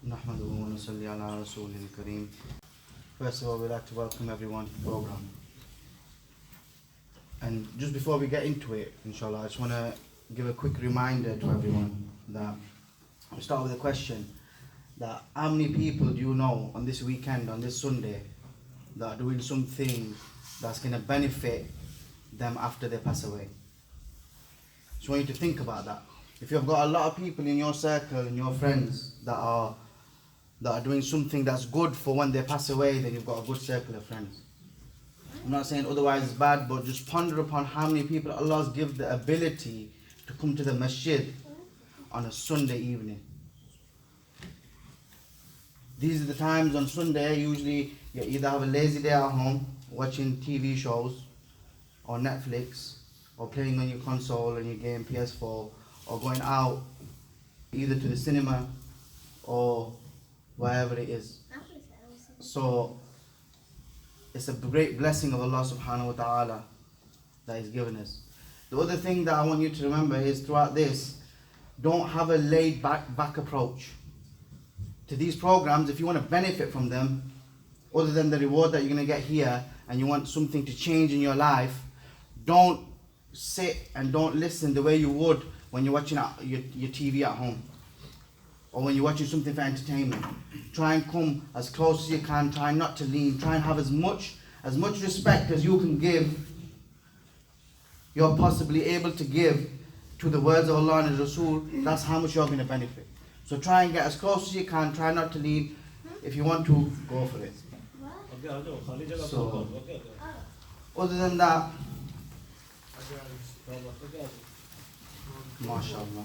نحمده ونصلي على رسوله الكريم. First of all, we'd like to welcome everyone to the program. And just before we get into it, inshallah, I just want to give a quick reminder to everyone that we start with a question: that how many people do you know on this weekend, on this Sunday, that are doing something that's going to benefit them after they pass away? Just want you to think about that. If you've got a lot of people in your circle and your friends that are doing something that's good for when they pass away, then you've got a good circle of friends. I'm not saying otherwise it's bad, but just ponder upon how many people Allah's give the ability to come to the masjid on a Sunday evening. These are the times on Sunday, usually you either have a lazy day at home, watching TV shows, or Netflix, or playing on your console and your game PS4, or going out either to the cinema or wherever it is. So it's a great blessing of Allah subhanahu wa ta'ala that He's given us. The other thing that I want you to remember is throughout this, don't have a laid back approach to these programs. If you want to benefit from them, other than the reward that you're going to get here, and you want something to change in your life, don't sit and don't listen the way you would when you're watching your TV at home, or when you're watching something for entertainment. Try and come as close as you can, try not to lean, try and have as much respect as you can give, you're possibly able to give to the words of Allah and His Rasul. That's how much you're going to benefit. So try and get as close as you can, try not to lean. If you want to, go for it. So, other than that, MashaAllah.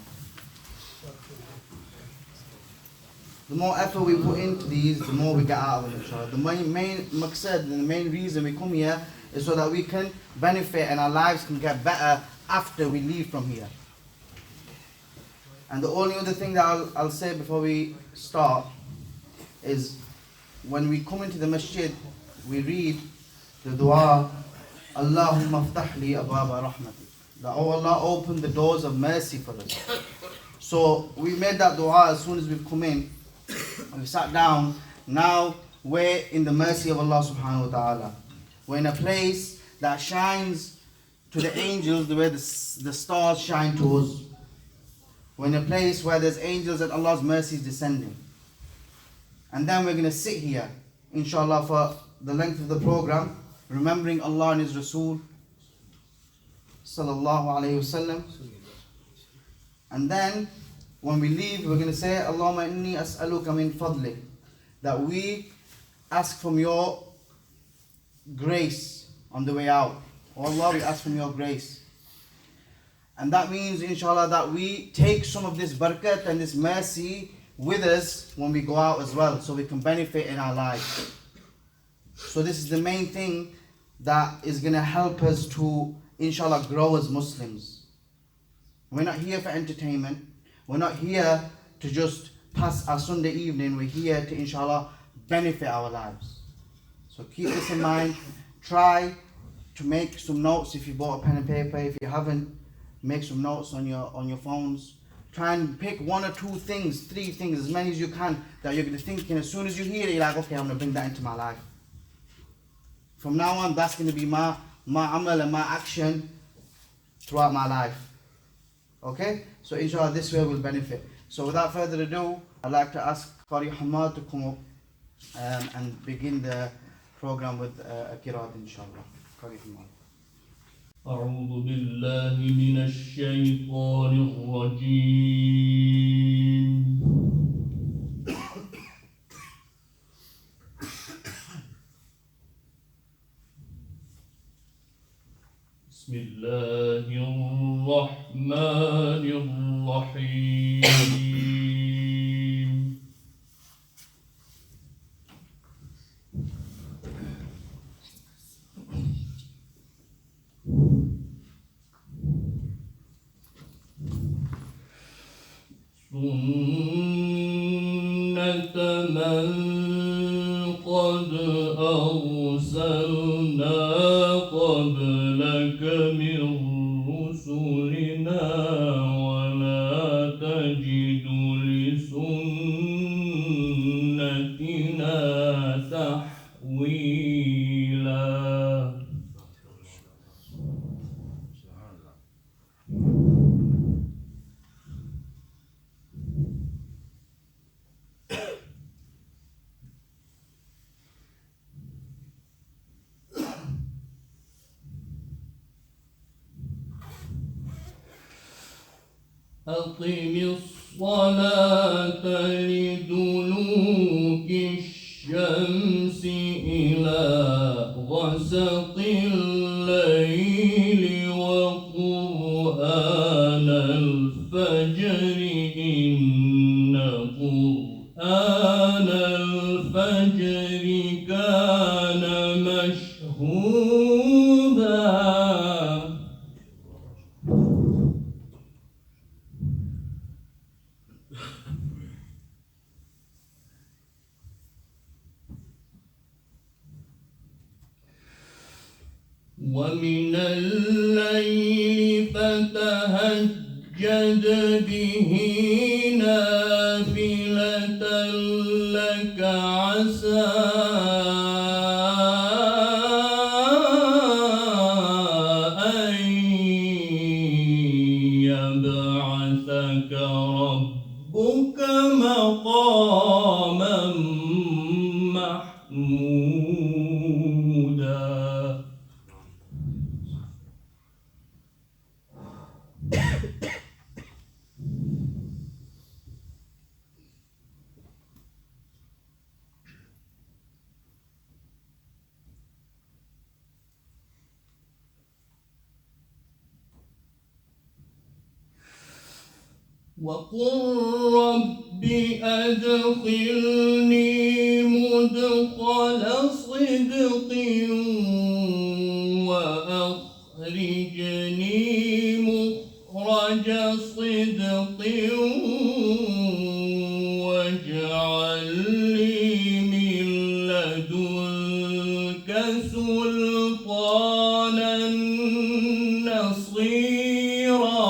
The more effort we put into these, the more we get out of them, inshallah. The main maqsad and the main reason we come here is so that we can benefit and our lives can get better after we leave from here. And the only other thing that I'll say before we start is when we come into the masjid, we read the dua, Allahumma aftah li abwaba rahmati. That, oh Allah, open the doors of mercy for us. So we made that dua as soon as we've come in. We sat down. Now we're in the mercy of Allah subhanahu wa ta'ala. We're in a place that shines to the angels the way the stars shine to us. We're in a place where there's angels and Allah's mercy is descending. And then we're going to sit here, inshallah, for the length of the program, remembering Allah and His Rasul sallallahu alayhi wasallam. And then when we leave, we're going to say, Allahumma inni as'aluka min fadlik, that we ask from your grace on the way out. Oh Allah, we ask from your grace. And that means, inshallah, that we take some of this barakat and this mercy with us when we go out as well, so we can benefit in our lives. So this is the main thing that is going to help us to, inshallah, grow as Muslims. We're not here for entertainment. We're not here to just pass our Sunday evening. We're here to, inshallah, benefit our lives. So keep this in mind. Try to make some notes if you bought a pen and paper. If you haven't, make some notes on your phones. Try and pick one or two things, three things, as many as you can, that you're going to think, and as soon as you hear it, you're like, okay, I'm going to bring that into my life. From now on, that's going to be my amal and my action throughout my life. Okay? So inshallah, this way we'll benefit. So without further ado, I'd like to ask Qari Hamad to come up and begin the program with a Qiraat, inshallah. Qari Hamad. أعوذ بالله من الشيطان الرجيم بسم الله الرحمن الرحيم سنة من قد أرسلنا قبلك من رسلنا ولا تجد لسنتنا أقم الصلاة لدلوك الشمس إلى غسق الليل وقرآن الفجر إن قرآن الفجر كان مشهودا ومن الليل فتهجد به نافلة لك عسى أن يبعثك ربك مقاما محمودا وقل رب أدخلني مدخل صدق وأخرجني مخرج صدق واجعل لي من لدنك سلطانا نصيرا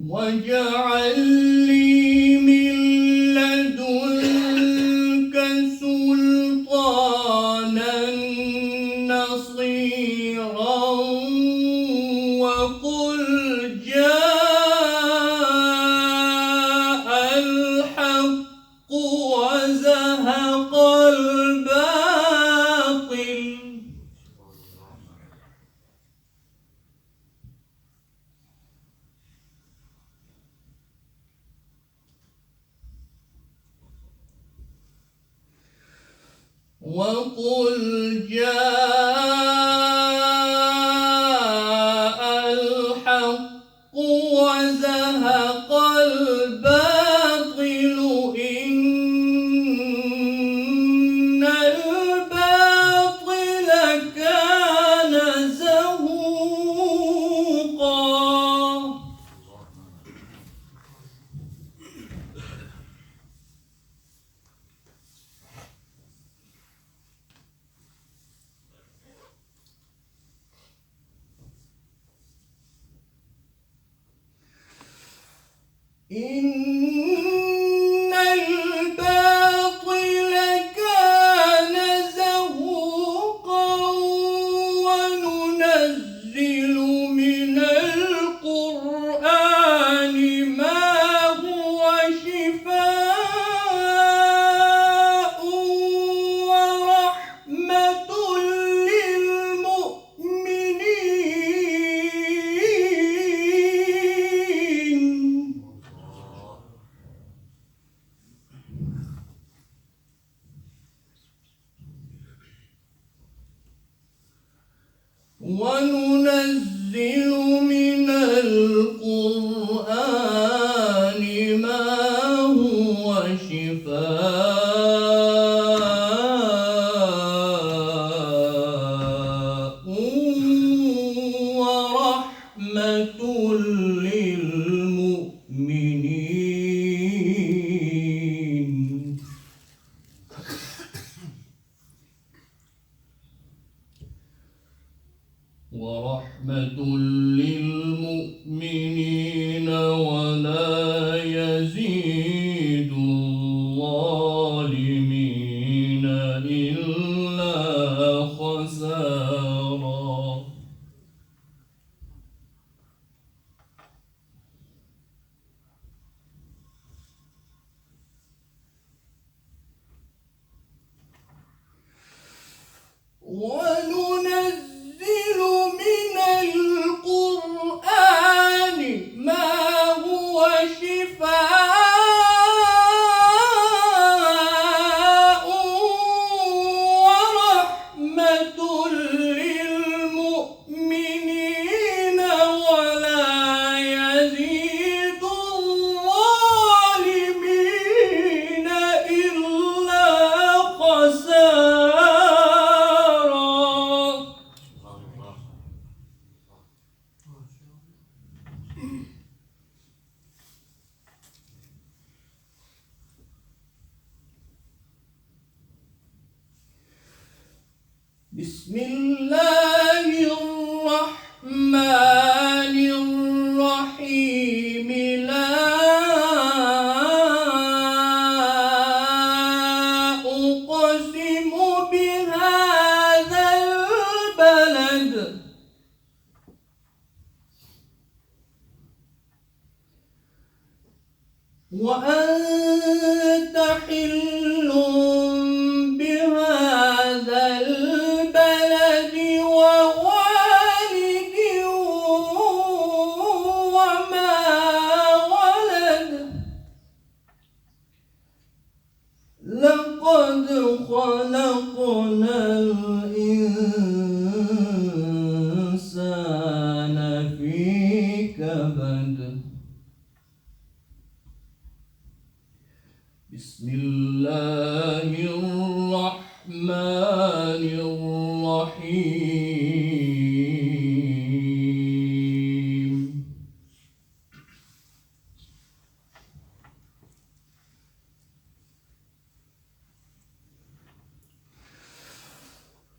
واجعل لي من لدنك سلطانا نصيرا وقل جاء الحق وزهق الباطل وقل جاء الحق وزهق الباطل إن الباطل كان زهوقا إن الباطل كان زهوقا وننزل من القرآن ما هو شفاء ورحمة للمؤمنين بسم الله الرحمن الرحيم لا أقسم بهذا البلد وأنت حل بهذا البلد ووالد وما ولد لقد خلقنا الإنسان في كبد بسم الله الرحمن الرحيم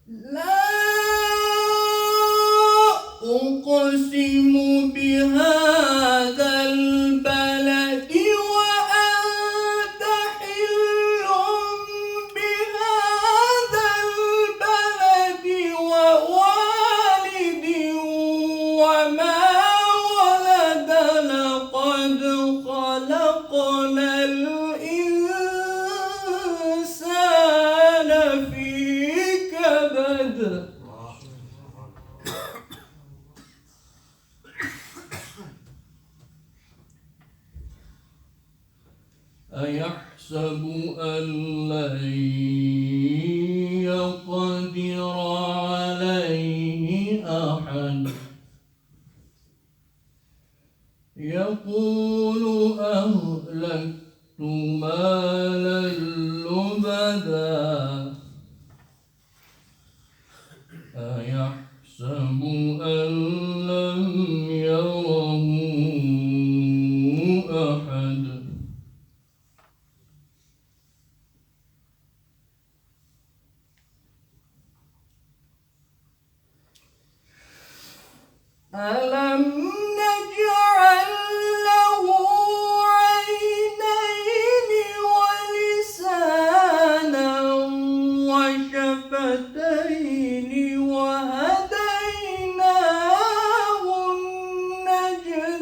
لا أقسم بهذا البلد وأنت حل بهذا البلد ووالد وما ولد لقد خلقنا الإنسان في كبد أيحسب أن لن يقدر عليه أحد يقول أهلكت مالا لبدا أيحسب أن لم يره أحد ألم نجعل له عينين ولسانا وشفتين وهديناه النجدين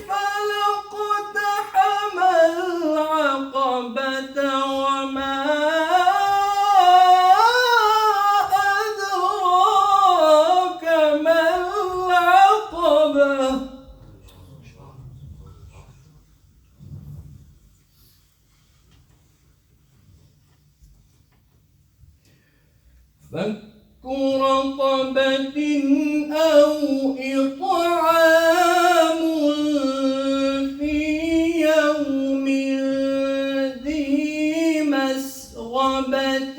فلاقتحم العقبة وما أدراك ما العقبة فك رقبة أو إطعام في يوم ذي مسغبة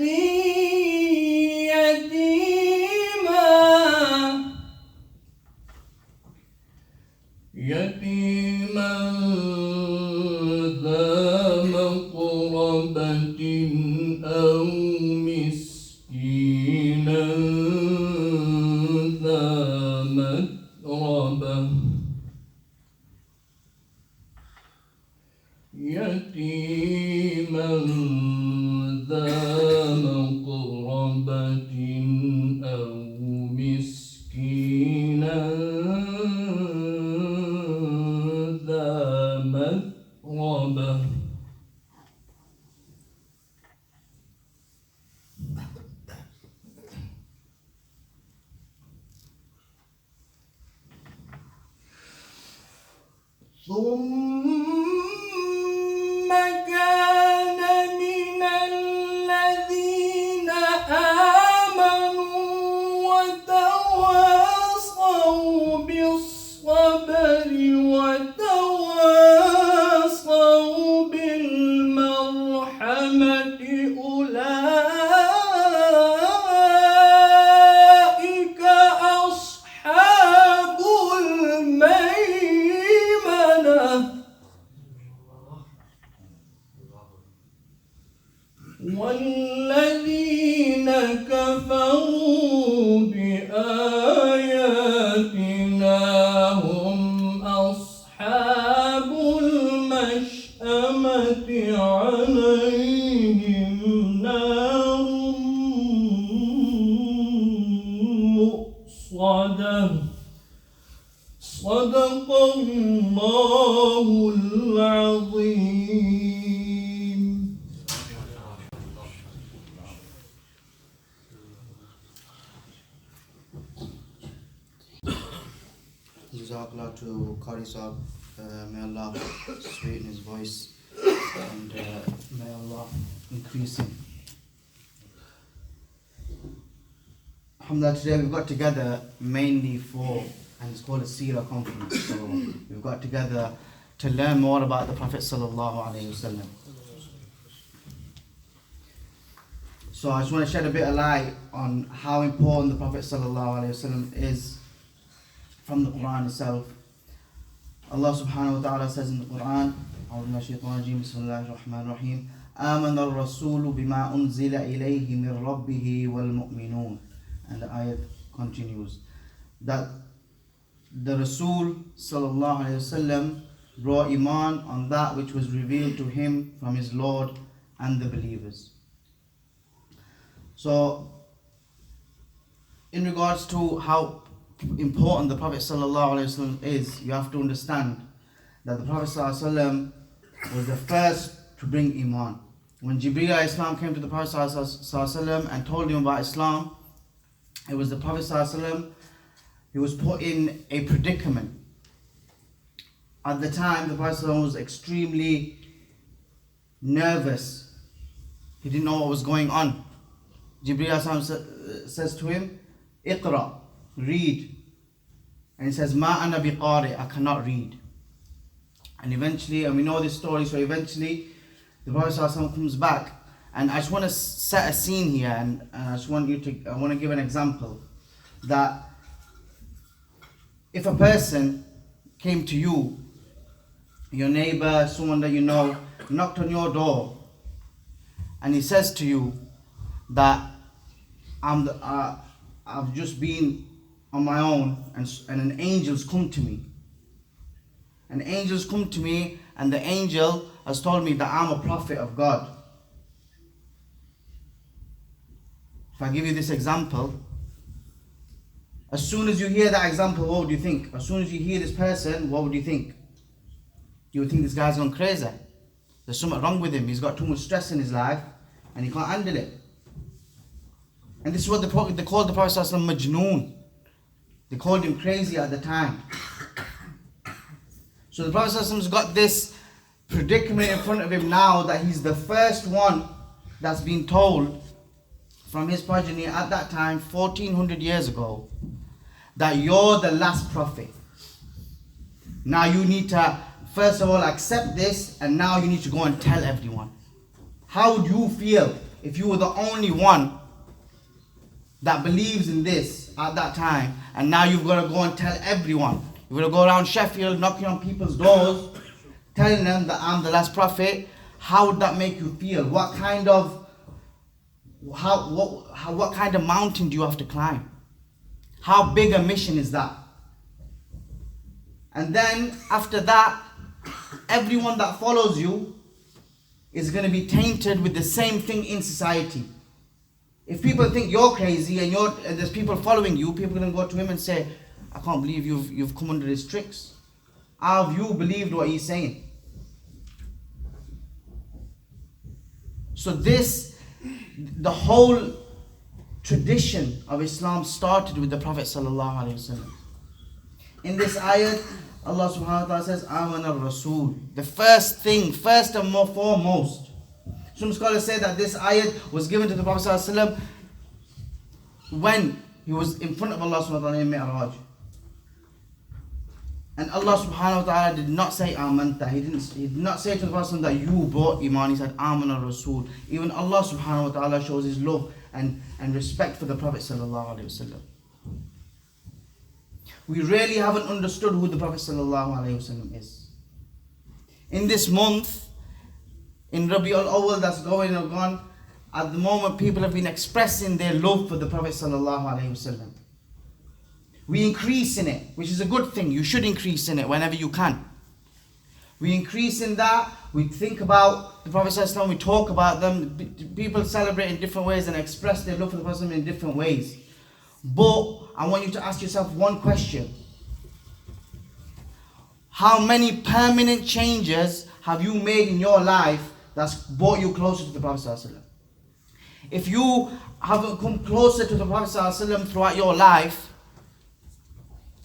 يتيما ذا مقربة أو مسكينا ذا متربة يتيما ذا مقربة أو مسكينا ذا متربة ثم كان من الذين آمنوا وتواصوا بالصبر وتواصوا بالمرحمة أولئك أصحاب الميمنة والذين كفروا عظيم. Jazakallah to Qari Sahib. May Allah sweeten his voice and may Allah increase him. Alhamdulillah, today we've got together mainly for, and it's called a Seerah Conference. So we've got together to learn more about the Prophet Sallallahu Alaihi Wasallam. So I just want to shed a bit of light on how important the Prophet Sallallahu Alaihi Wasallam is from the Quran itself. Allah subhanahu wa ta'ala says in the Quran, Bismillahir-Rahmanir-Rahim, آمن الرسول بما أنزل إليه من ربه والمؤمنون. And the ayat continues that the Rasul sallallahu alayhi wasallam brought iman on that which was revealed to him from his Lord and the believers. So in regards to how important the Prophet sallallahu alaihi wasallam is, you have to understand that the Prophet sallallahu alaihi wasallam was the first to bring iman. When Jibreel alayhi salam came to the Prophet sallallahu alaihi wasallam and told him about Islam, it was the Prophet sallallahu alaihi wasallam who was put in a predicament. At the time, the Prophet sallallahu alaihi wasallam was extremely nervous. He didn't know what was going on. Jibreel alayhi salam says to him, Iqra, read. And he says, Ma ana biqari, I cannot read. And eventually, and we know this story, so eventually the Prophet ﷺ comes back. And I just want to set a scene here, and I want to give an example. That if a person came to you, your neighbor, someone that you know, knocked on your door, and he says to you that I've just been on my own, and an angel's come to me. An angel's come to me, and the angel has told me that I'm a prophet of God. If I give you this example, as soon as you hear that example, what would you think? As soon as you hear this person, what would you think? You would think this guy's gone crazy. There's something wrong with him. He's got too much stress in his life, and he can't handle it. And this is what they called the Prophet ﷺ Majnoon. They called him crazy at the time. So the Prophet ﷺ has got this predicament in front of him now, that he's the first one that's been told from his progeny at that time, 1400 years ago, that you're the last prophet. Now you need to first of all accept this, and now you need to go and tell everyone. How would you feel if you were the only one that believes in this at that time, and now you've got to go and tell everyone? You've got to go around Sheffield knocking on people's doors, telling them that I'm the last prophet. How would that make you feel? What kind of mountain do you have to climb? How big a mission is that? And then after that, everyone that follows you is going to be tainted with the same thing in society. If people think you're crazy and there's people following you, people are going to go to him and say, I can't believe you've come under his tricks. How have you believed what he's saying? So the whole tradition of Islam started with the Prophet sallallahu alaihi wasallam. In this ayat, Allah subhanahu wa ta'ala says, Aman al-Rasul. The first and foremost. Some scholars say that this ayat was given to the Prophet sallallahu alaihi wasallam when he was in front of Allah subhanahu wa ta'ala in Mi'raj. And Allah subhanahu wa ta'ala did not say Amanta. He did not say to the Prophet that you brought Iman. He said Aman al-Rasul. Even Allah subhanahu wa ta'ala shows his love and respect for the Prophet sallallahu alaihi wasallam. We really haven't understood who the Prophet sallallahu alaihi wasallam is. In this month, in Rabi'ul Awwal that's going and gone, at the moment people have been expressing their love for the Prophet sallallahu alaihi wasallam. We increase in it, which is a good thing. You should increase in it whenever you can. We increase in that. We think about the Prophet sallallahu alaihi wasallam. We talk about them. People celebrate in different ways and express their love for the Prophet in different ways. But I want you to ask yourself one question. How many permanent changes have you made in your life that's brought you closer to the Prophet ﷺ? If you haven't come closer to the Prophet ﷺ throughout your life,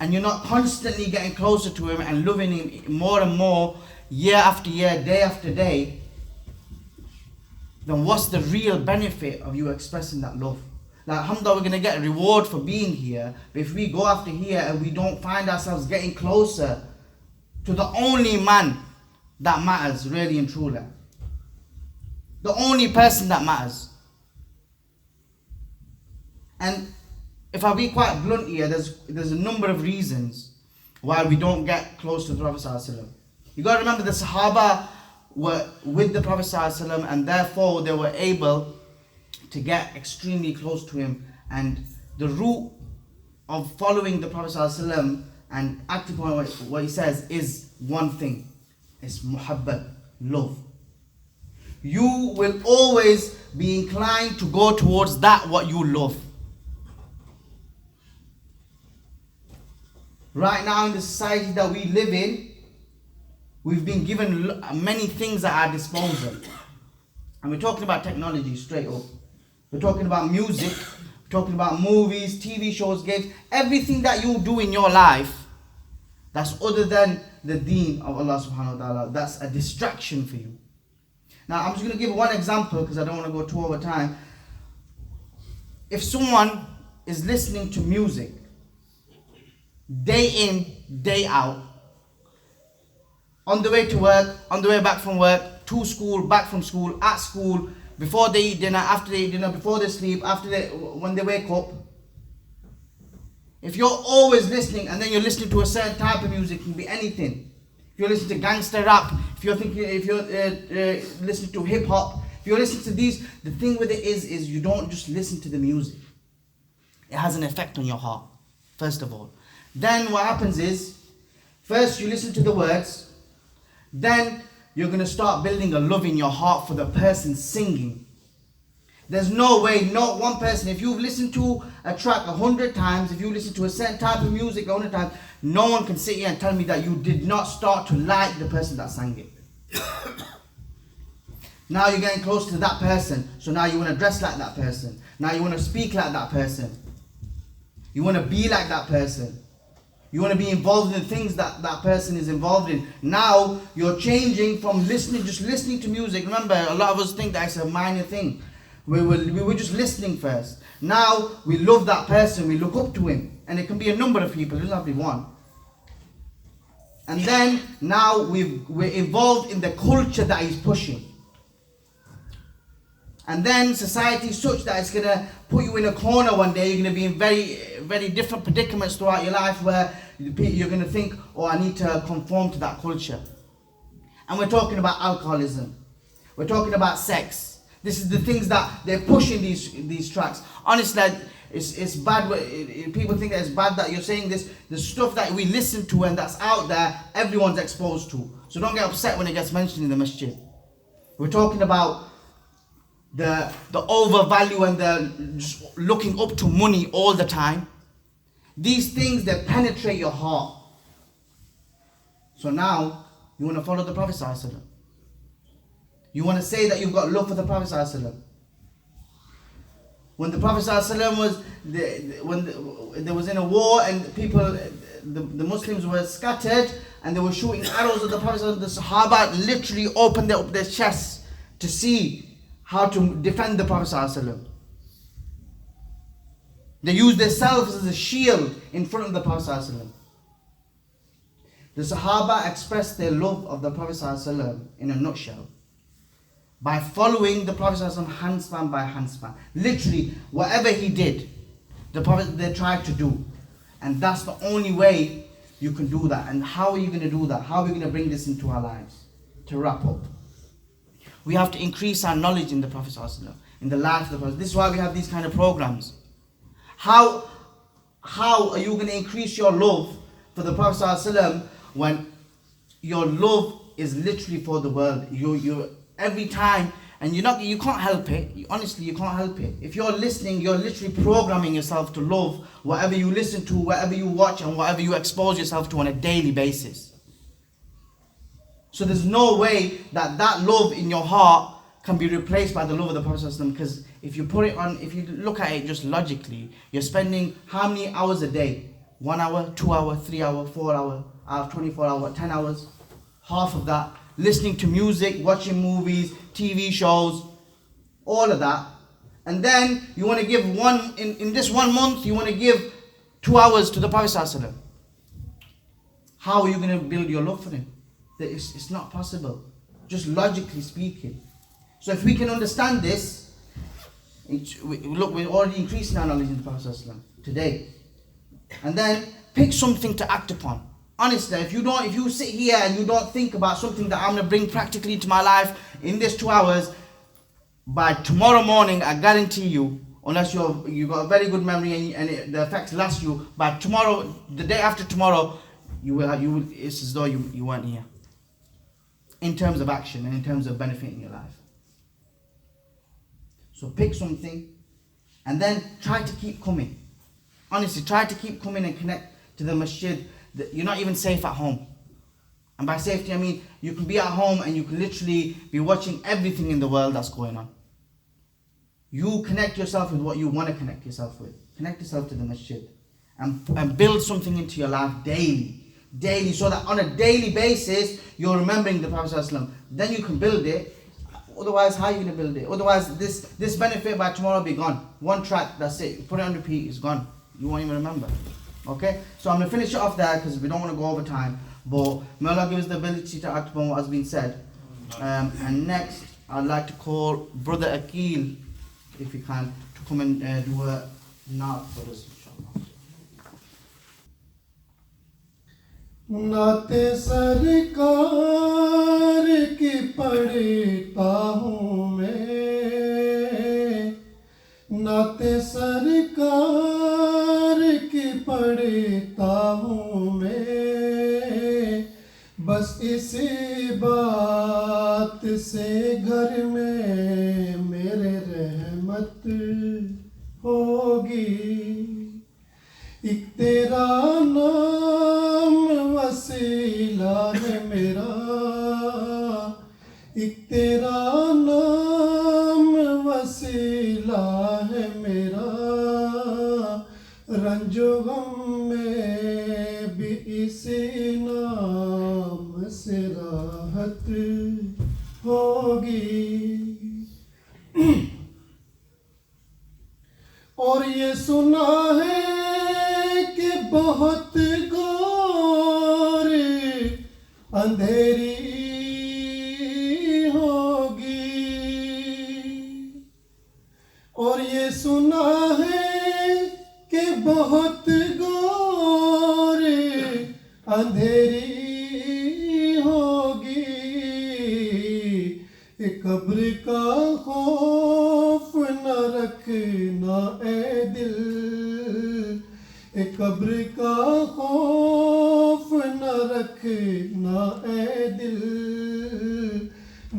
and you're not constantly getting closer to him and loving him more and more, year after year, day after day, then what's the real benefit of you expressing that love? Like, alhamdulillah, we're going to get a reward for being here, but if we go after here and we don't find ourselves getting closer to the only man that matters, really and truly, the only person that matters. And if I be quite blunt here, there's a number of reasons why we don't get close to the Prophet ﷺ. You got to remember, the Sahaba were with the Prophet ﷺ, and therefore they were able to get extremely close to him. And the root of following the Prophet ﷺ and acting upon what he says is one thing: it's muhabbat, love. You will always be inclined to go towards that what you love. Right now in the society that we live in, we've been given many things at our disposal. And we're talking about technology straight up. We're talking about music, we're talking about movies, TV shows, games, everything that you do in your life that's other than the deen of Allah subhanahu wa ta'ala, that's a distraction for you. Now I'm just going to give one example because I don't want to go too over time. If someone is listening to music day in, day out, on the way to work, on the way back from work, to school, back from school, at school, before they eat dinner, after they eat dinner, before they sleep, when they wake up. If you're always listening, and then you're listening to a certain type of music, it can be anything. If you're listening to gangster rap, if you're listening to hip hop, if you're listening to these, the thing with it is you don't just listen to the music. It has an effect on your heart, first of all. Then what happens is, first you listen to the words, then you're going to start building a love in your heart for the person singing. There's no way, not one person, if you've listened to a track 100 times, if you listen to a certain type of music 100 times, no one can sit here and tell me that you did not start to like the person that sang it. Now you're getting close to that person, so now you want to dress like that person. Now you want to speak like that person. You want to be like that person. You want to be involved in the things that that person is involved in. Now you're changing from just listening to music. Remember, a lot of us think that it's a minor thing. We were just listening first. Now we love that person, we look up to him. And it can be a number of people, it doesn't have to be one. And then now we're involved in the culture that he's pushing. And then society is such that it's going to put you in a corner one day. You're going to be in very, very different predicaments throughout your life where you're going to think, oh, I need to conform to that culture. And we're talking about alcoholism. We're talking about sex. This is the things that they're pushing these tracks. Honestly, it's bad. People think that it's bad that you're saying this. The stuff that we listen to and that's out there, everyone's exposed to. So don't get upset when it gets mentioned in the masjid. We're talking about the overvalue and the just looking up to money all the time. These things that penetrate your heart. So now you want to follow the Prophet ﷺ. You want to say that you've got love for the Prophet ﷺ. When the Prophet ﷺ when there was in a war and people, the Muslims were scattered and they were shooting arrows at the Prophet ﷺ, the Sahaba literally opened up their chests to see how to defend the Prophet ﷺ. They used themselves as a shield in front of the Prophet ﷺ. The Sahaba expressed their love of the Prophet ﷺ in a nutshell by following the Prophet ﷺ handspan by handspan. Literally, whatever he did, the Prophet they tried to do. And that's the only way you can do that. And how are you going to do that? How are we going to bring this into our lives? To wrap up, we have to increase our knowledge in the Prophet ﷺ, in the life of the Prophet. This is why we have these kind of programs. How are you going to increase your love for the Prophet ﷺ when your love is literally for the world? You every time, and you can't help it. Honestly, you can't help it. If you're listening, you're literally programming yourself to love whatever you listen to, whatever you watch, and whatever you expose yourself to on a daily basis. So there's no way that that love in your heart can be replaced by the love of the Prophet ﷺ, because if you put it on, if you look at it just logically, you're spending how many hours a day? 1 hour, 2 hour, 3 hour, 4 hour, out of 24 hours, 10 hours, half of that, listening to music, watching movies, TV shows, all of that. And then you want to give in this 1 month, you want to give 2 hours to the Prophet ﷺ. How are you going to build your love for him? It's not possible, just logically speaking. So if we can understand this, look, we're already increasing our knowledge in the Prophet ﷺ today. And then pick something to act upon. Honestly, if you sit here and you don't think about something that I'm going to bring practically into my life in this 2 hours, by tomorrow morning, I guarantee you, unless you've got a very good memory and the effects last you, by tomorrow, the day after tomorrow, it's as though you weren't here. In terms of action and in terms of benefiting your life. So pick something and then try to keep coming. Honestly, try to keep coming and connect to the masjid. You're not even safe at home. And by safety, I mean you can be at home and you can literally be watching everything in the world that's going on. You connect yourself with what you want to connect yourself with. Connect yourself to the masjid. And build something into your life daily. Daily, so that on a daily basis, you're remembering the Prophet ﷺ. Then you can build it. Otherwise, how are you going to build it? Otherwise, this benefit by tomorrow will be gone. One track, that's it. You put it on repeat, it's gone. You won't even remember. Okay? So I'm going to finish it off there because we don't want to go over time. But may Allah give us the ability to act upon what has been said. And next, I'd like to call Brother Akil, if he can, to come and do a Naat for us, inshallah. नात सरकार की पढ़ता हूँ मैं, नात सरकार की पढ़ता हूँ मैं, बस इसी बात से घर में मेरे रहमत होगी। एक तेरा नाम वसीला है मेरा, एक तेरा नाम वसीला है मेरा, रंजो गम में भी इसी नाम से राहत होगी। और ये सुना है कि बहुत घोर अंधेरी होगी, और ये सुना है कि बहुत घोर अंधेरी होगी। कब्र का खौफ न रखना ए दिल, कब्र का खौफ न रखना ए दिल,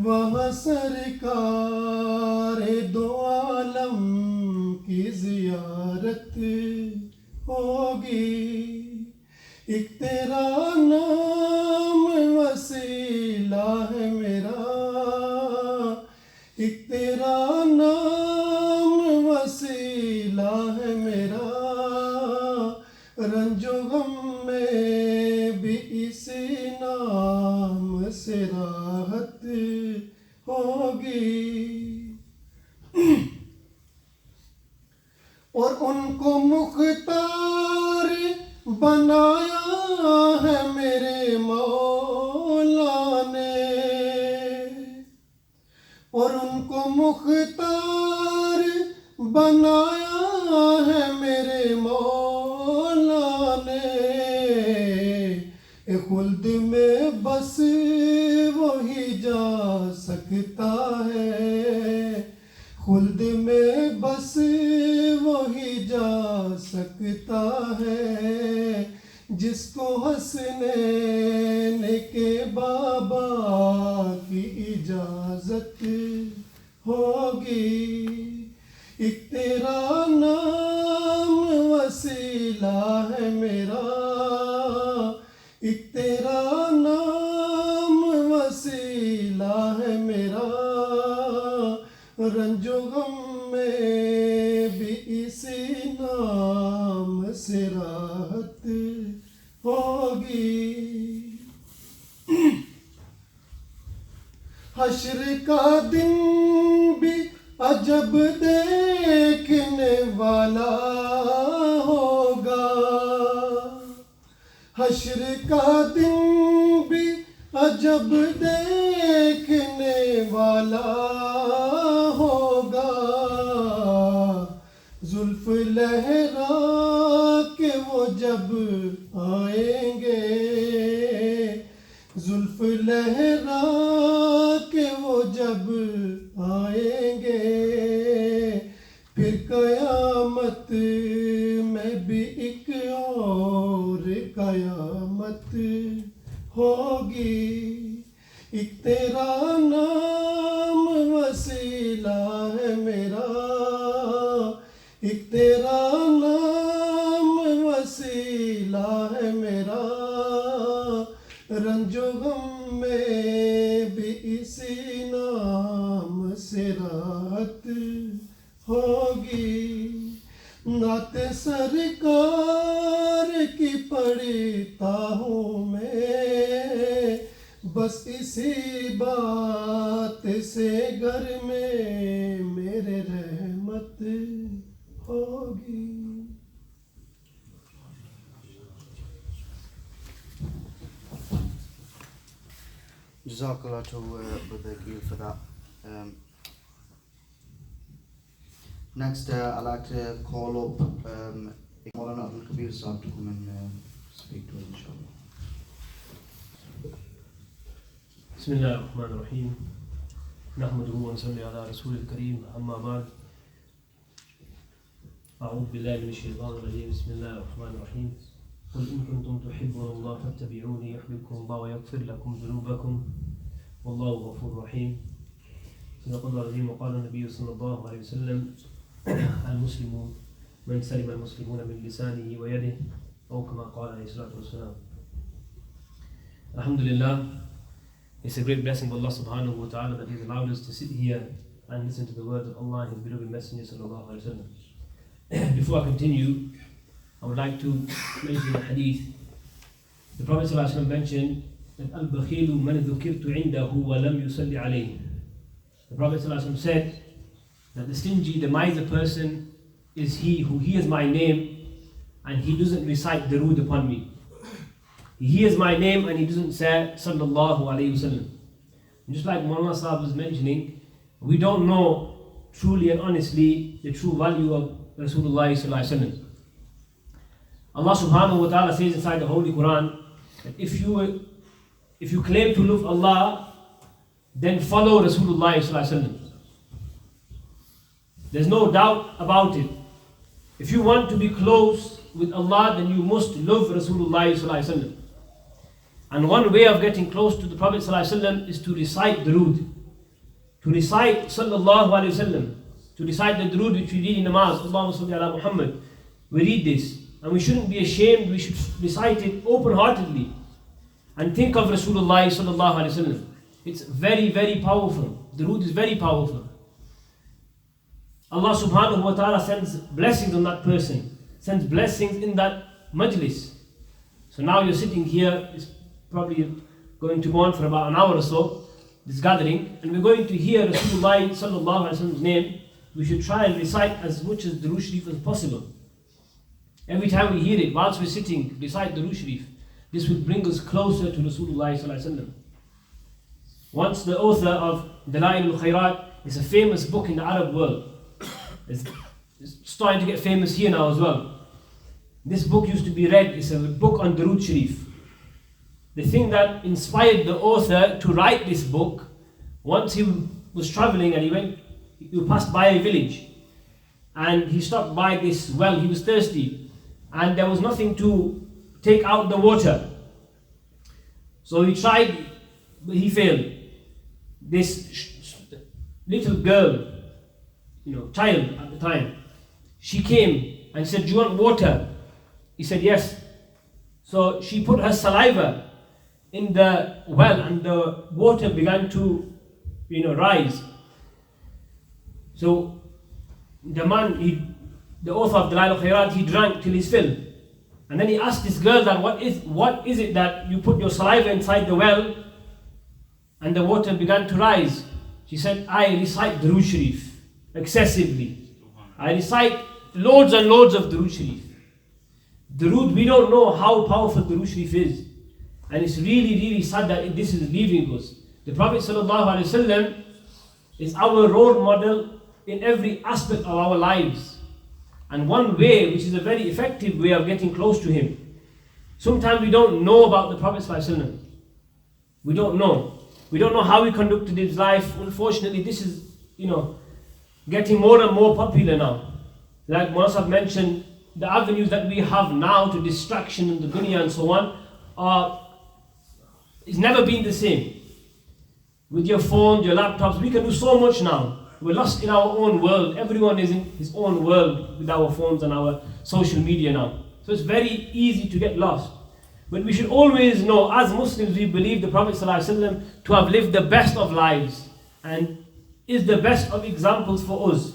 वहाँ सरकार दो आलम की ज़ियारत होगी। एक तेरा नाम वसीला है मेरा, एक तेरा नाम वसीला है मेरा, रंजो गम में भी इसी नाम से राहत होगी। और उनको मुख्तार बनाया है मेरे मौला ने, और उनको मुख्तार बनाया है मेरे मौला ने। खुल्द में बस वही जा सकता है, खुल्द में बस वही जा सकता है, जिसको हसनैन के बाबा की इजाज़त होगी। एक तेरा नाम वसीला है मेरा, एक तेरा नाम रंजो गम में भी इसी नाम से राहत होगी। हश्र का दिन भी अजब देखने वाला होगा। हश्र का दिन भी अजब देखने वाला होगा। जुल्फ लहरा के वो जब आएंगे, जुल्फ लहरा के वो जब आएंगे, फिर कयामत में भी एक और कयामत होगी। एक तेरा नाम वसीला है मेरा, एक तेरा नाम वसीला है मेरा। रंजो गम में भी इसी नाम से राहत होगी। नात सरकार की पढ़ता हूँ मैं, बस इसी बात से घर में मेरे रहमत होगी। Jazakallah to Brother Gil for that. Next, I'd like to call up Maulana Abdul Kabir Sahib to come and speak to us, inshallah. بسم الله الرحمن الرحيم نحمده ونصلي على رسول الكريم أما بعد أعوذ بالله من الشيطان الرجيم بسم الله الرحمن الرحيم قل إن كنتم تحبون الله فاتبعوني يحببكم الله ويغفر لكم ذنوبكم والله غفور رحيم. صدق الله العظيم. وقال النبي صلى الله عليه وسلم المسلم من سلم المسلمون من لسانه ويده أو كما قال عليه الصلاة والسلام. Alhamdulillah, it's a great blessing of Allah subhanahu wa ta'ala that He has allowed us to sit here and listen to the words of Allah and His beloved Messenger sallallahu alayhi wa sallam. Before I continue, I would like to mention a hadith. The Prophet sallallahu alayhi wa sallam mentioned that al-bakhilu man dhukirtu indahu wa lam yusalli alayhi. The Prophet sallallahu alayhi wa sallam said that the stingy, the miser person is he who hears my name and he doesn't recite durood upon me. He hears my name and he doesn't say sallallahu alayhi wa sallam. Just like Maulana Sahib was mentioning, we don't know truly and honestly the true value of Rasulullah sallallahu alayhi wa sallam. Allah subhanahu wa ta'ala says inside the Holy Quran that if you claim to love Allah, then follow Rasulullah sallallahu alayhi wa sallam. There's no doubt about it. If you want to be close with Allah, then you must love Rasulullah sallallahu alayhi wa sallam. And one way of getting close to the Prophet ﷺ is to recite durood. To recite sallallahu alayhi wa sallam. To recite the durood which we read in namaz. Allahumma salli ala Muhammad. We read this. And we shouldn't be ashamed. We should recite it open-heartedly. And think of Rasulullah sallallahu alayhi wa sallam. It's very, very powerful. Durood is very powerful. Allah subhanahu wa ta'ala sends blessings on that person. Sends blessings in that majlis. So now you're sitting here. It's probably going to go on for about an hour or so, this gathering, and we're going to hear Rasulullah sallallahu alaihi wasallam's name. We should try and recite as much as the Durood Sharif as possible. Every time we hear it, whilst we're sitting, recite the Durood Sharif. This would bring us closer to Rasulullah sallallahu alaihi wasallam. Once the author of Dalail al-Qiraat is a famous book in the Arab world. It's starting to get famous here now as well. This book used to be read. It's a book on Durood Sharif. The thing that inspired the author to write this book, once he was traveling and he passed by a village and he stopped by this well. He was thirsty and there was nothing to take out the water. So he tried, but he failed. This little girl, child at the time, she came and said, "Do you want water?" He said, "Yes." So she put her saliva in the well and the water began to rise. So the man, the author of Dalail al-Khairat, he drank till he's filled. And then he asked this girl that what is it that you put your saliva inside the well and the water began to rise? She said, I recite Durood Sharif excessively. I recite loads and loads of Durood Sharif. Durood, we don't know how powerful Durood Sharif is. And it's really, really sad that this is leaving us. The Prophet ﷺ is our role model in every aspect of our lives. And one way, which is a very effective way of getting close to him. Sometimes we don't know about the Prophet ﷺ. We don't know. We don't know how he conducted his life. Unfortunately, this is, getting more and more popular now. Like Nasheed mentioned, the avenues that we have now to distraction in the dunya and so on it's never been the same. With your phones, your laptops, we can do so much now. We're lost in our own world. Everyone is in his own world with our phones and our social media now. So it's very easy to get lost. But we should always know, as Muslims, we believe the Prophet ﷺ to have lived the best of lives and is the best of examples for us.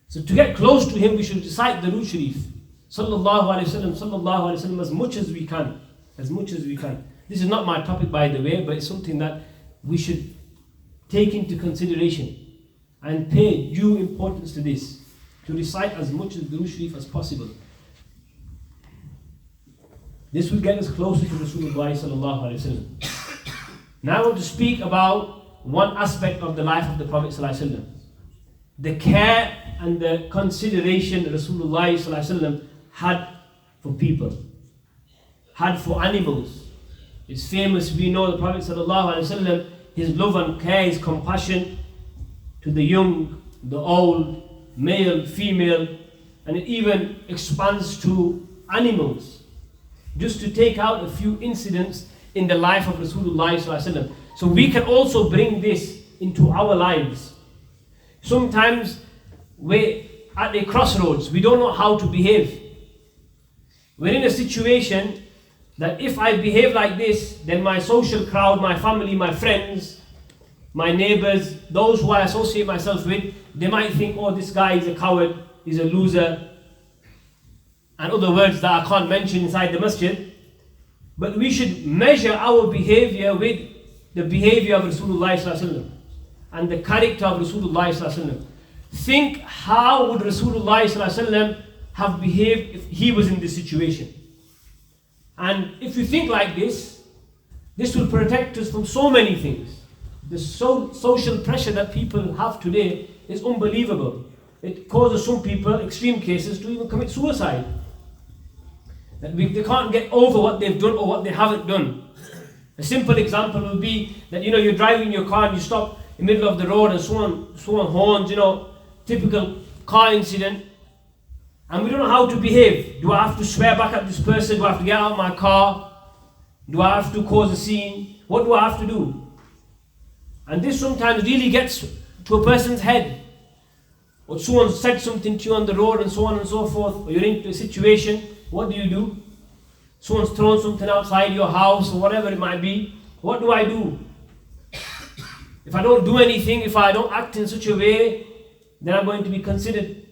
So to get close to him, we should recite the Durood Sharif. Sallallahu Alaihi Wasallam, as much as we can. As much as we can. This is not my topic, by the way, but it's something that we should take into consideration and pay due importance to this. To recite as much of the Durood Sharif as possible. This will get us closer to Rasulullah sallallahu alaihi wasallam. Now I want to speak about one aspect of the life of the Prophet sallallahu alaihi wasallam. The care and the consideration Rasulullah sallallahu alaihi wasallam had for people, had for animals. It's famous, we know the Prophet sallallahu alaihi wasallam, his love and care, his compassion to the young, the old, male, female, and it even expands to animals. Just to take out a few incidents in the life of Rasulullah sallallahu alaihi wasallam. So we can also bring this into our lives. Sometimes we're at a crossroads, we don't know how to behave. We're in a situation that if I behave like this, then my social crowd, my family, my friends, my neighbors, those who I associate myself with, they might think, oh, this guy is a coward, he's a loser, and other words that I can't mention inside the masjid. But we should measure our behavior with the behavior of Rasulullah sallallahu alaihi wasallam and the character of Rasulullah sallallahu alaihi wasallam. Think, how would Rasulullah sallallahu alaihi wasallam have behaved if he was in this situation? And if you think like this will protect us from so many things. The social pressure that people have today is unbelievable. It causes some people, extreme cases, to even commit suicide. That they can't get over what they've done or what they haven't done. A simple example would be that you're driving your car and you stop in the middle of the road and someone horns, typical car incident, and we don't know how to behave. Do I have to swear back at this person? Do I have to get out of my car? Do I have to cause a scene? What do I have to do? And this sometimes really gets to a person's head. Or someone said something to you on the road and so on and so forth, or you're into a situation, what do? Someone's thrown something outside your house or whatever it might be. What do I do? If I don't do anything, if I don't act in such a way, then I'm going to be considered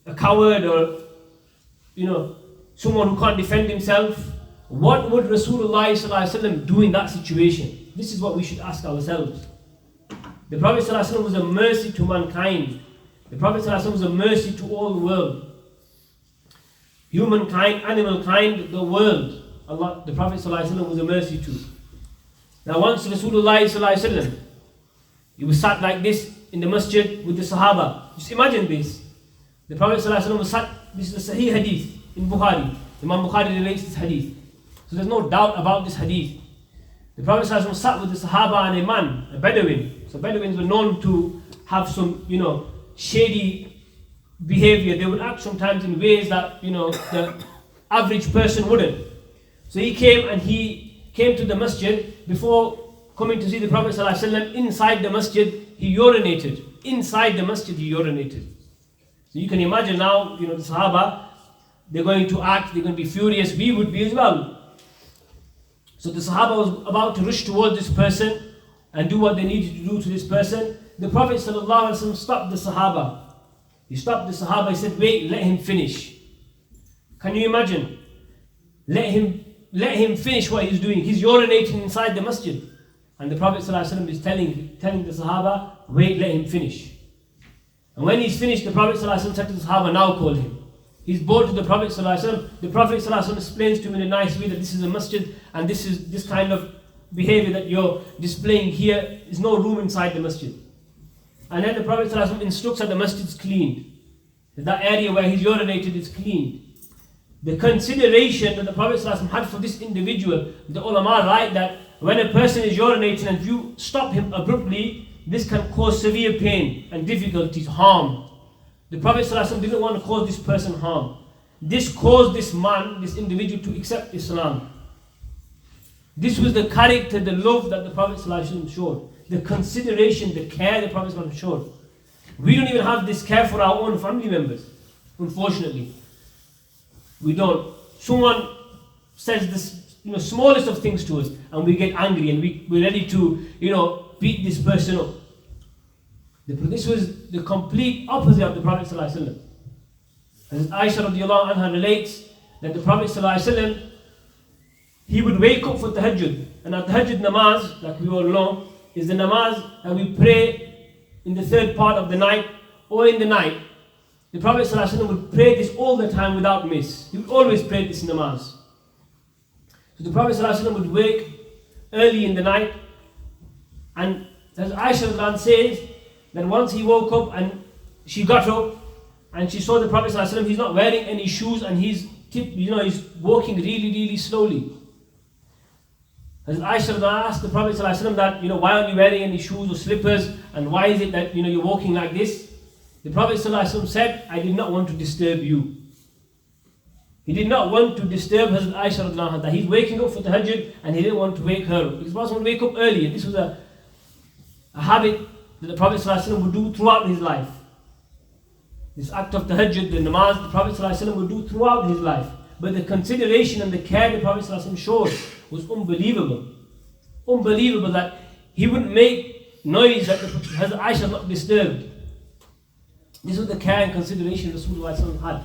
a coward or, someone who can't defend himself. What would Rasulullah sallallahu alaihi wasallam do in that situation? This is what we should ask ourselves. The Prophet sallallahu alaihi wasallam was a mercy to mankind. The Prophet ﷺ was a mercy to all the world. Humankind, animal kind, the world. The Prophet ﷺ was a mercy to. Now once Rasulullah ﷺ, he was sat like this in the masjid with the Sahaba. Just imagine this. The Prophet ﷺ was sat, this is a Sahih hadith in Bukhari. Imam Bukhari relates this hadith. So there's no doubt about this hadith. The Prophet ﷺ was sat with the Sahaba and a man, a Bedouin. So Bedouins were known to have some, shady behavior. They would act sometimes in ways that, the average person wouldn't. So he came to the masjid. Before coming to see the Prophet ﷺ, inside the masjid, he urinated. Inside the masjid, he urinated. So you can imagine now, the Sahaba, they're going to act, they're going to be furious. We would be as well. So the Sahaba was about to rush towards this person and do what they needed to do to this person. the Prophet ﷺ stopped the Sahaba. He stopped the Sahaba, he said, wait, let him finish. Can you imagine? Let him finish what he's doing. He's urinating inside the masjid. And the Prophet ﷺ is telling the Sahaba, wait, let him finish. And when he's finished, the Prophet ﷺ said to the Sahaba, now call him. He's brought to the Prophet ﷺ. The Prophet ﷺ explains to him in a nice way that this is a masjid and this kind of behavior that you're displaying here is no room inside the masjid. And then the Prophet ﷺ instructs that the masjid is cleaned. That area where he's urinated is cleaned. The consideration that the Prophet ﷺ had for this individual, the ulama write that when a person is urinating and you stop him abruptly, this can cause severe pain and difficulties, harm. The Prophet ﷺ didn't want to cause this person harm. This caused this man, this individual, to accept Islam. This was the character, the love that the Prophet ﷺ showed. The consideration, the care the Prophet ﷺ showed. We don't even have this care for our own family members, unfortunately. We don't. Someone says this, smallest of things to us, and we get angry and we're ready to, beat this person up. This was the complete opposite of the Prophet ﷺ. As Aisha radiallahu anha relates that the Prophet ﷺ, he would wake up for tahajjud, and at tahajjud namaz, like we all know, is the namaz that we pray in the third part of the night or in the night. The Prophet ﷺ would pray this all the time without miss. He would always pray this namaz. So the Prophet ﷺ would wake early in the night, and as Aisha says that once he woke up and she got up and she saw the Prophet ﷺ, he's not wearing any shoes and he's walking really, really slowly. As Aisha asked the Prophet ﷺ that, why aren't you wearing any shoes or slippers, and why is it that, you're walking like this? The Prophet ﷺ said, I did not want to disturb you. He did not want to disturb Hazrat Aisha, that he's waking up for tahajjud and he didn't want to wake her up. Because the Prophet would wake up early, and this was a habit that the Prophet ﷺ would do throughout his life. This act of tahajjud, the namaz, the Prophet ﷺ would do throughout his life. But the consideration and the care the Prophet ﷺ showed was unbelievable. Unbelievable that he wouldn't make noise that Hazrat Aisha not disturbed. This was the care and consideration Rasulullah ﷺ had.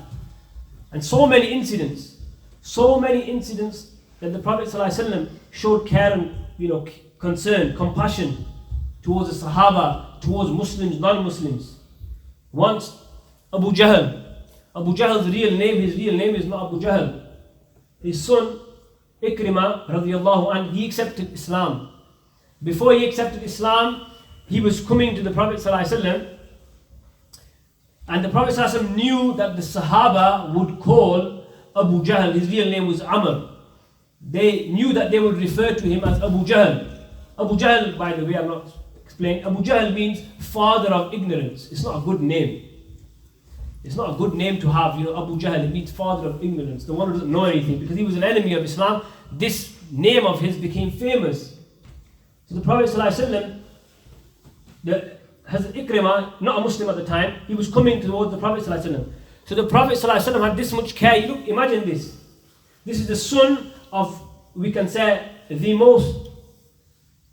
And so many incidents that the Prophet ﷺ showed care and concern, compassion towards the Sahaba, towards Muslims, non-Muslims. Once Abu Jahl's his real name is not Abu Jahl. His son Ikrimah radiallahu anhu, he accepted Islam. Before he accepted Islam, he was coming to the Prophet ﷺ, and the Prophet ﷺ knew that the Sahaba would call Abu Jahl, his real name was Amr. They knew that they would refer to him as Abu Jahl. Abu Jahl, by the way, I'm not explaining. Abu Jahl means father of ignorance. It's not a good name. It's not a good name to have, Abu Jahl. It means father of ignorance, the one who doesn't know anything, because he was an enemy of Islam. This name of his became famous. So the Prophet ﷺ, Hazrat Ikrimah, not a Muslim at the time, he was coming towards the Prophet ﷺ. So the Prophet ﷺ had this much care. Imagine this. This is the son of, we can say, the most,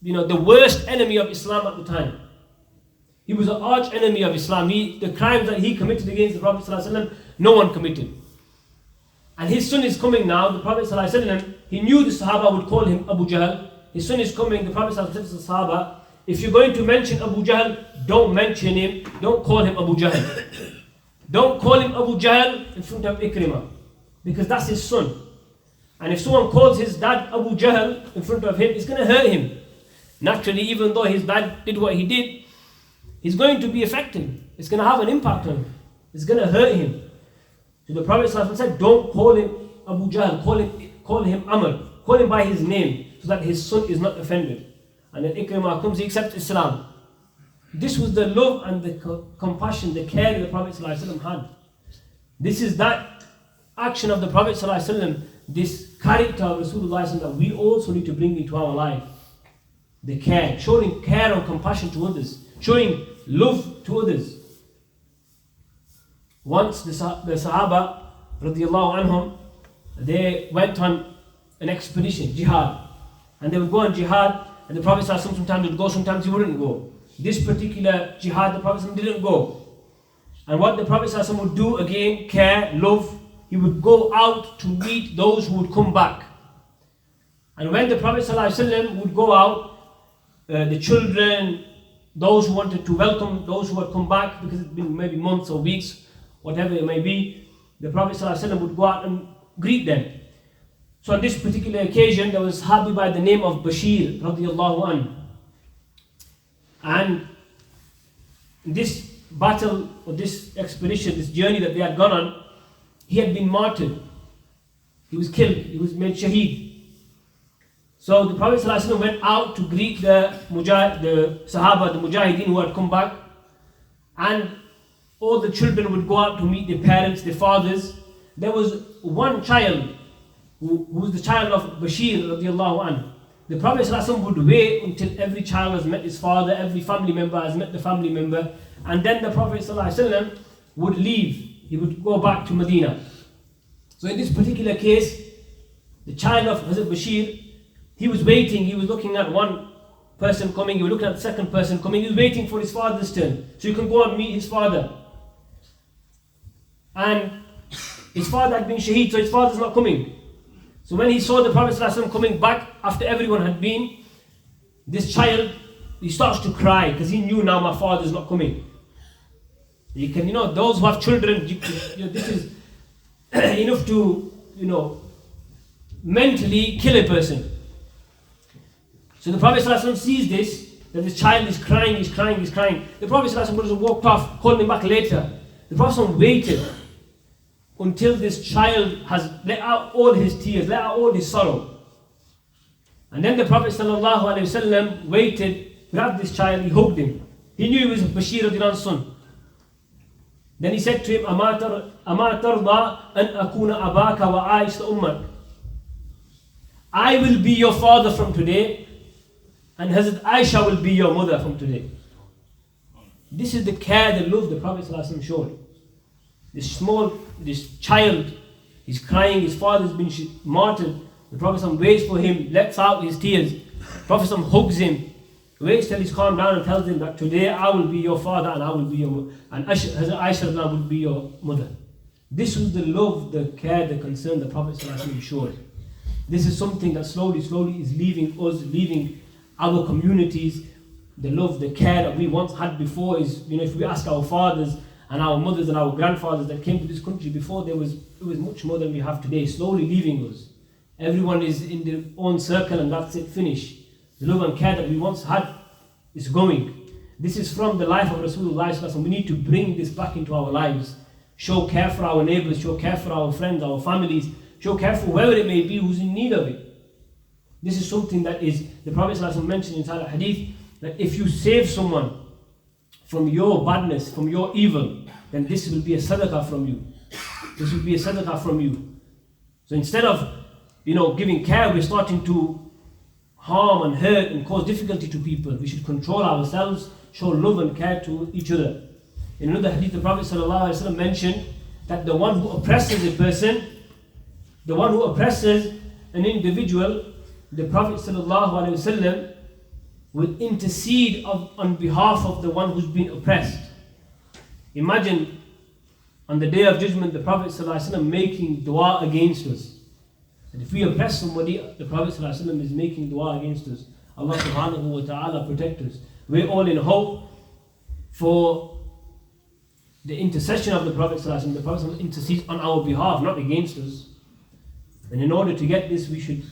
the worst enemy of Islam at the time. He was an arch enemy of Islam. The crimes that he committed against the Prophet ﷺ, no one committed. And his son is coming now. The Prophet ﷺ, he knew the Sahaba would call him Abu Jahl. His son is coming. The Prophet ﷺ said to the Sahaba, if you're going to mention Abu Jahl, don't mention him. Don't call him Abu Jahl. Don't call him Abu Jahl in front of Ikrimah, because that's his son. And if someone calls his dad Abu Jahl in front of him, it's going to hurt him. Naturally, even though his dad did what he did, he's going to be affected. It's going to have an impact on him. It's going to hurt him. So the Prophet ﷺ said, don't call him Abu Jahl, call him Amr. Call him by his name, so that his son is not offended. And then Ikrimah comes, he accepts Islam. This was the love and the compassion, the care that the Prophet ﷺ had. This is that action of the Prophet ﷺ, this character of Rasulullah ﷺ that we also need to bring into our life. The care, showing care and compassion to others, showing love to others. Once the Sahaba radiallahu anhum, they went on an expedition, jihad. And they would go on jihad, and the Prophet ﷺ sometimes would go, sometimes he wouldn't go. this particular jihad, the Prophet didn't go. And what the Prophet would do again, care, love, he would go out to meet those who would come back. And when the Prophet would go out, the children, those who wanted to welcome those who had come back, because it's been maybe months or weeks, whatever it may be, the Prophet would go out and greet them. So on this particular occasion, there was a Sahabi by the name of Bashir radiallahu anhu. And this battle, or this expedition, this journey that they had gone on, he had been martyred. He was killed, he was made shaheed. So the Prophet ﷺ went out to greet the Sahaba, the Mujahideen who had come back. And all the children would go out to meet their parents, their fathers. There was one child who was the child of Bashir radiallahu anhu. The Prophet ﷺ would wait until every child has met his father, every family member has met the family member, and then the Prophet ﷺ would leave. He would go back to Medina. So in this particular case, the child of Hazrat Bashir, he was waiting, he was looking at one person coming, he was looking at the second person coming, he was waiting for his father's turn, so he can go and meet his father. And his father had been shaheed, so his father's not coming. So when he saw the Prophet ﷺ coming back after everyone had been, this child, he starts to cry because he knew now my father's not coming. You can, those who have children, this is enough to, mentally kill a person. So the Prophet ﷺ sees this, that this child is crying, he's crying, he's crying. The Prophet ﷺ would have walked off, called him back later. The Prophet ﷺ waited until this child has let out all his tears, let out all his sorrow. And then the Prophet ﷺ waited, grabbed this child, he hugged him. He knew he was Bashir Radiallahu son. Then he said to him, أَمَا تَرْضَى أَنْ أَكُونَ أَبَاكَ وَعَائِشْتَ أُمَّكَ. I will be your father from today, and Hazrat Aisha will be your mother from today. This is the care, the love the Prophet ﷺ showed. This child, he's crying, his father's been martyred. The Prophet ﷺ waits for him, lets out his tears. The Prophet ﷺ hugs him, waits till he's calmed down and tells him that today I will be your father and I will be your mother. And Hazrat Aisha will be your mother. This was the love, the care, the concern the Prophet ﷺ showed. This is something that slowly is leaving us, leaving our communities. The love, the care that we once had before is, if we ask our fathers and our mothers and our grandfathers that came to this country before, it was much more than we have today, slowly leaving us. Everyone is in their own circle and that's it, finish. The love and care that we once had is going. This is from the life of Rasulullah, and we need to bring this back into our lives. Show care for our neighbors, show care for our friends, our families, show care for whoever it may be who's in need of it. This is something that is, the Prophet ﷺ mentioned inside a hadith, that if you save someone from your badness, from your evil, then this will be a sadaqah from you. This will be a sadaqah from you. So instead of, giving care, we're starting to harm and hurt and cause difficulty to people. We should control ourselves, show love and care to each other. In another hadith, the Prophet ﷺ mentioned that the one who oppresses a person, the one who oppresses an individual, the Prophet ﷺ will intercede on behalf of the one who's been oppressed. Imagine on the Day of Judgment, the Prophet ﷺ making dua against us. And if we oppress somebody, the Prophet ﷺ is making dua against us. Allah subhanahu wa ta'ala protect us. We're all in hope for the intercession of the Prophet ﷺ. The Prophet ﷺ intercedes on our behalf, not against us. And in order to get this, we should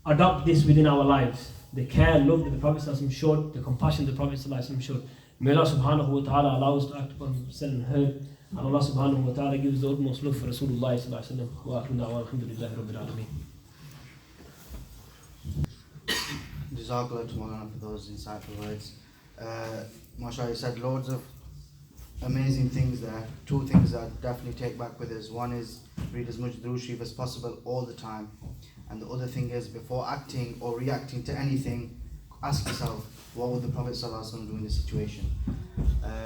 adopt this within our lives. The care and love that the Prophet ﷺ showed, the compassion the Prophet ﷺ showed. May Allah subhanahu wa ta'ala allow us to act upon what we said and heard. And Allah subhanahu wa ta'ala gives the utmost love for Rasulullah sallallahu alayhi wa sallam. Wa akhiru da'wana alhamdulillahi rabbil alameen. Jazakallah to Maulana for those insightful words. MashaAllah, you said loads of amazing things there. Two things that I'd definitely take back with us. One is read as much Durood Sharif as possible all the time. And the other thing is, before acting or reacting to anything, ask yourself, what would the Prophet ﷺ do in this situation?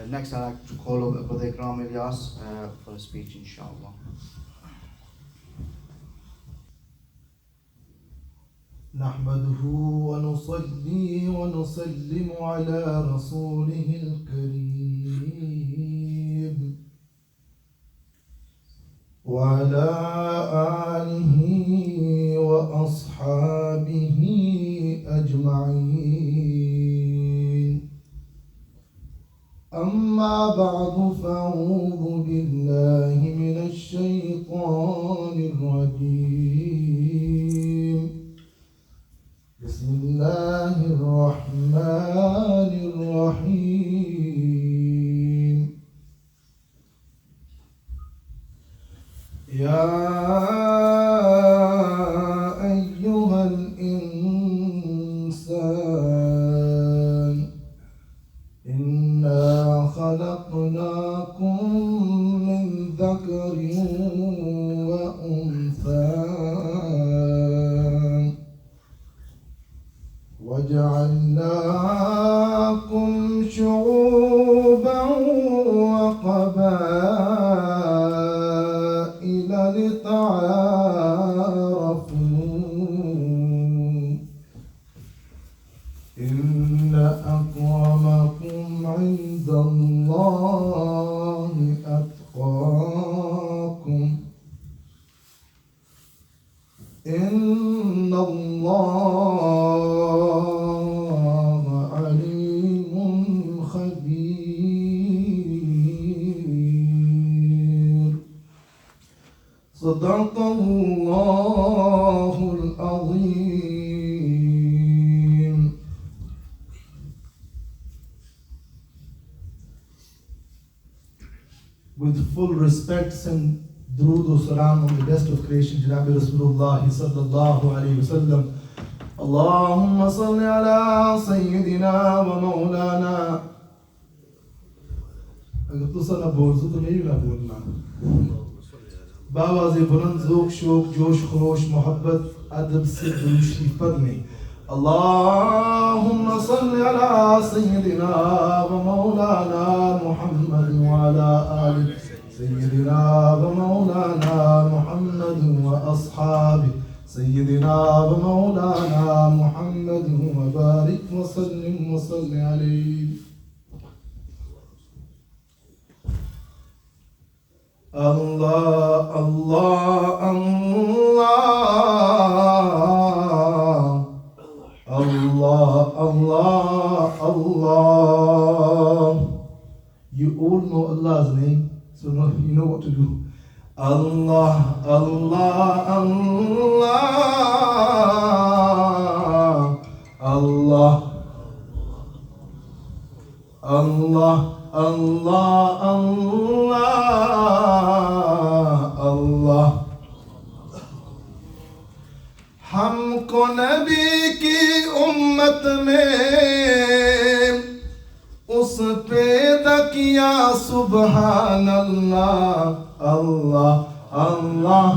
Next, I'd like to call over Brother Ikram Ilyas for a speech, inshallah. نحمده ونصلي ونسلم على رسوله الكريم وعلى آله وأصحابه أجمعين. أما بعد فأعوذ بالله من الشيطان الرجيم. بسم الله الرحمن الرحيم. يا أيها الإنسان إنا خلقناكم من ذكر وأنثى وجعلناكم شعوبا وقبائل لتعارفوا إن أكرمكم عند الله أتقاكم إن الله عليم خبير. صدق الله العظيم. With full respect and Durood wa salam on the best of creation, Janabi Rasulullah sallallahu alayhi wa sallam. Allahumma salli ala Sayyidina wa Maulana. अगर तो सना बोल तो नहीं ना बोलना. बावाज़े बुलंद ज़ोक शोक जोश खरोश मोहब्बत अदब से दुरूशी पढ़ने. اللهم صل على سيدنا ومولانا محمد وعلى آل سيدنا ومولانا محمد وأصحاب سيدنا ومولانا محمد وبارك وسلم وصل عليه. الله الله الله Allah, Allah. You all know Allah's name, so you know what to do. Allah, Allah, Allah, Allah, Allah, Allah, Allah, Allah. हमको नबी की उम्मत में उस पैदा किया सुबहान अल्लाह अल्लाह अल्लाह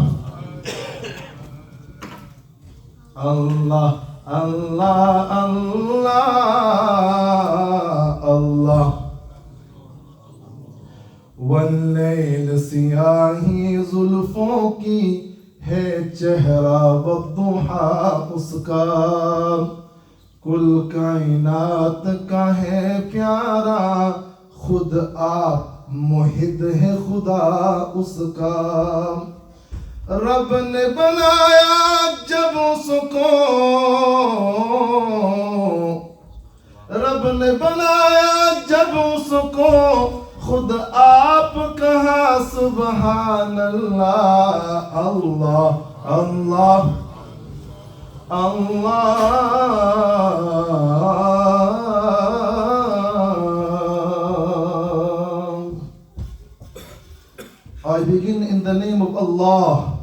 अल्लाह अल्लाह अल्लाह अल्लाह वल्लैल सियाही जुल्फों की है चेहरा वद्दुहा उसका कुल कायनात का है प्यारा खुद आप मुहिद है खुदा उसका रब ने बनाया जब उसको रब ने बनाया जब उसको खुद आप कहा सुबहान अल्लाह अल्लाह अल्लाह Allah. I begin in the name of Allah,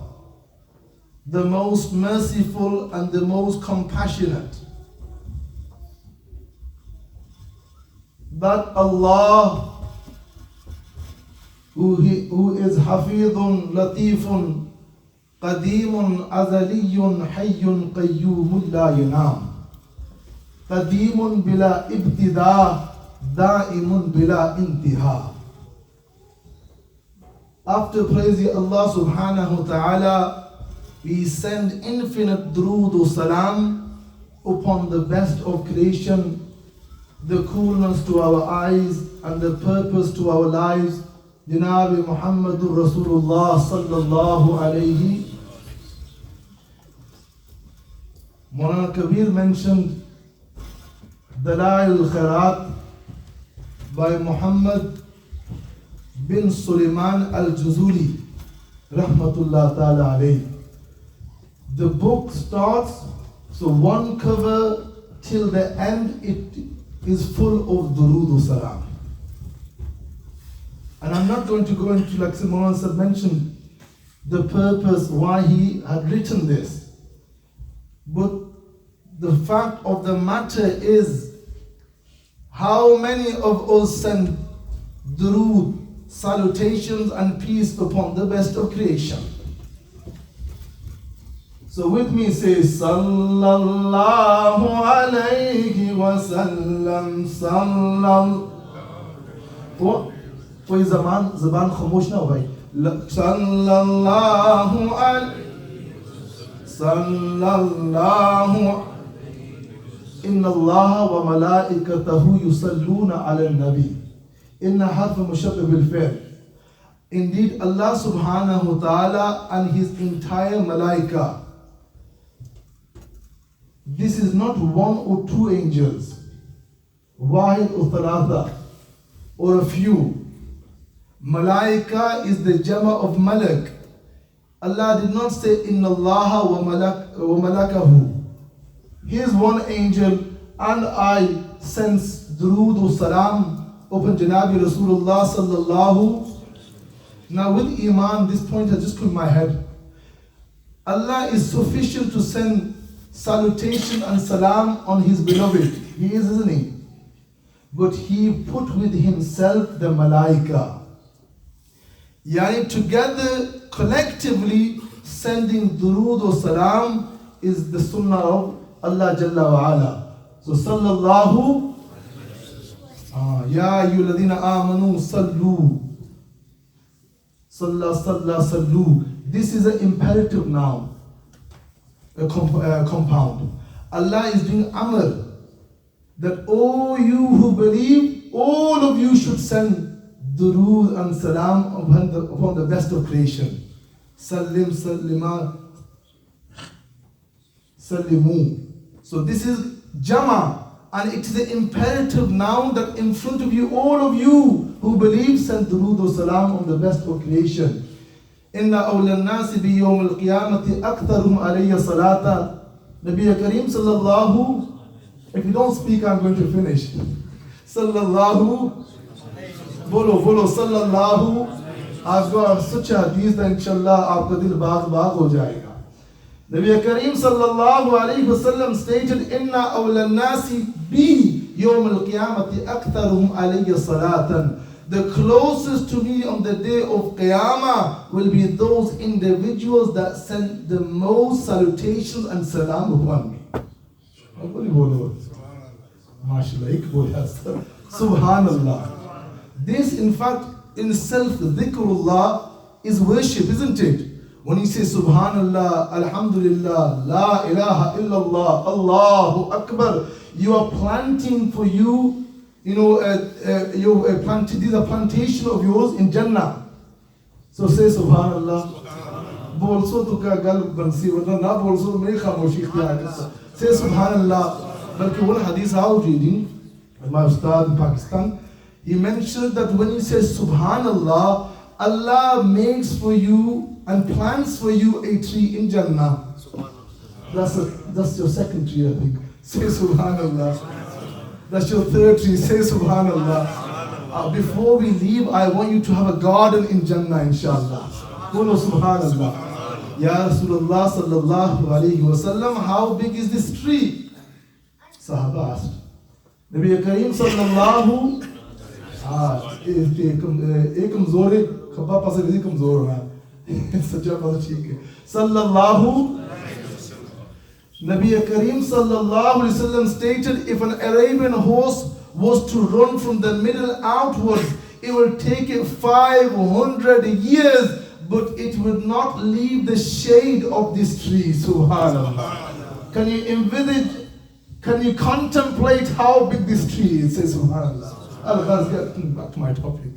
the most merciful and the most compassionate. That Allah who is Hafidun, Latifun, Qadimun, Azaliyun, Hayyun, Qayyumun, La Yanam. Qadimun bila ibtida, Da'imun bila intiha. After praising Allah subhanahu wa ta'ala, we send infinite durood wa salam upon the best of creation, the coolness to our eyes and the purpose to our lives, Janabi Muhammadur Rasulullah sallallahu alayhi. Maulana Kabir mentioned Dalail al-Qiraat by Muhammad bin Sulaiman al-Juzuli rahmatullah ta'ala alayhi. The book starts, so one cover till the end, it is full of durood salam. And I'm not going to go into, like Simon had mentioned, the purpose why he had written this. But the fact of the matter is, how many of us send durood, salutations and peace upon the best of creation? So with me say, Sallallahu alayhi wa sallam, Sallallahu. कोई ज़बान खामोश ना हो भाई. Sallallahu alayhi, Sallallahu. Inna Allah wa malaikatahu yusalluna ala nabi. Inna harf mushabbih bil fi'l. Indeed, Allah subhanahu wa ta'ala and his entire malaika. This is not one or two angels, wahid or thalatha, or a few. Malaika is the jama of malak. Allah did not say inna Allah wa malakahu. He is one angel, and I sense durood or salam upon Janabi Rasulullah sallallahu. Now with Iman, this point has just come in my head. Allah is sufficient to send salutation and salam on his beloved. He is, isn't he? But he put with himself the malaika. Yani together, collectively, sending durood or salam is the sunnah of Allah Jalla wa Ala. So sallallahu, ya ayyuhalladhina amanu sallu. Salla, salla, sallu. This is an imperative noun. A compound. Allah is doing amr that all you who believe, all of you should send durood and salam upon the best of creation. Sallim, sallima, sallimu. So this is jama, and it is an imperative noun that in front of you, all of you who believe, send durood or salam on the best of creation. Inna awla nasi bi yawm al-qiyamati aktharuhum alayya salata. Nabi Kareem sallallahu, if you don't speak, I'm going to finish. Sallallahu, bolo, sallallahu. I've got such a hadith that inshallah aapka dil baag ho jayega. Nabi Kareem sallallahu alayhi wa sallam stated, Inna awla nasi bi yawm al-qiyamati aktharuhum alayya salatan. The closest to me on the day of Qiyamah will be those individuals that send the most salutations and salam upon me. Subhanallah. This, in fact, in itself, dhikrullah is worship, isn't it? When you say Subhanallah, Alhamdulillah, La ilaha illallah, Allahu Akbar, you are planting for you. You know, these are plantation of yours in Jannah. So say Subhanallah. Bolso to ka gal bansi wala na bolso me khamoshi ikhtiyar. Say Subhanallah. Balki one hadith I was reading, my ustad in Pakistan, he mentioned that when you say Subhanallah, Allah makes for you and plants for you a tree in Jannah. That's your second tree, I think. Say Subhanallah. That's your third tree. Say Subhanallah. Before we leave, I want you to have a garden in Jannah, inshallah. Bolo Subhanallah. Ya Rasulullah sallallahu alayhi wa sallam, how big is this tree? Sahaba asked. Nabi Kareem sallallahu, sallallahu. Nabi Kareem sallallahu alayhi wa sallam stated, if an Arabian horse was to run from the middle outwards, it will take it 500 years, but it would not leave the shade of this tree. Subhanallah. Can you envisage Can you contemplate how big this tree is? Say subhanallah. Let's get back to my topic.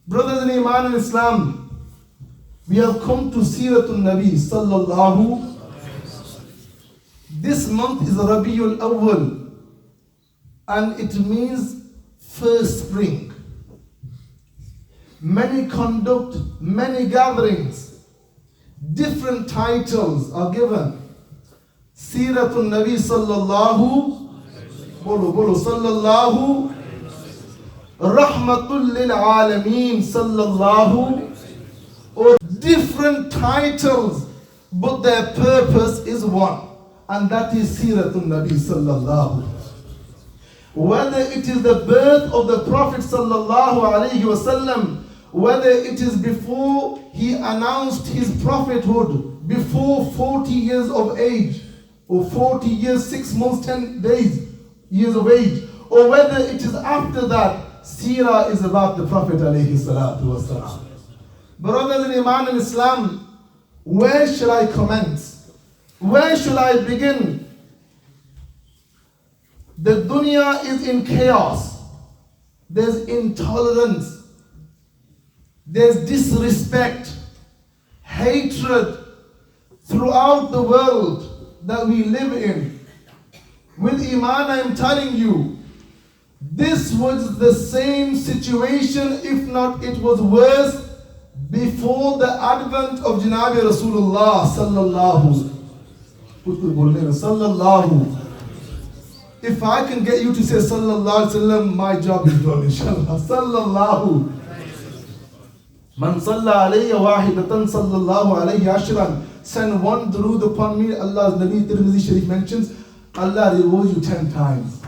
Brothers in Iman and Islam, we have come to Seeratul Nabi sallallahu. This month is Rabiul Awwal, and it means first spring. Many conduct many gatherings. Different titles are given. Seeratul Nabi sallallahu, bolo sallallahu, Rahmatul lil Alameen sallallahu, or different titles, but their purpose is one, and that is Seeratul Nabi sallallahu. Whether it is the birth of the Prophet sallallahu alaihi wasallam, whether it is before he announced his prophethood, before 40 years of age, or 40 years, 6 months, 10 days, years of age, or whether it is after that, Seerah is about the Prophet alayhi salatu wasalam. Brothers in Iman and Islam, where shall I commence? Where shall I begin? The dunya is in chaos. There's intolerance. There's disrespect, hatred throughout the world that we live in. With Iman, I am telling you, this was the same situation, if not it was worse, before the advent of Janabi Rasulullah sallallahu. If I can get you to say sallallahu alaihi wasallam, my job is done, inshallah. Sallallahu. Man salla alayya wahidatan sallallahu alayhi ashran. Send one durood upon me. Allah's Nabi Tirmidhi Sharif mentions, Allah rewards you 10 times.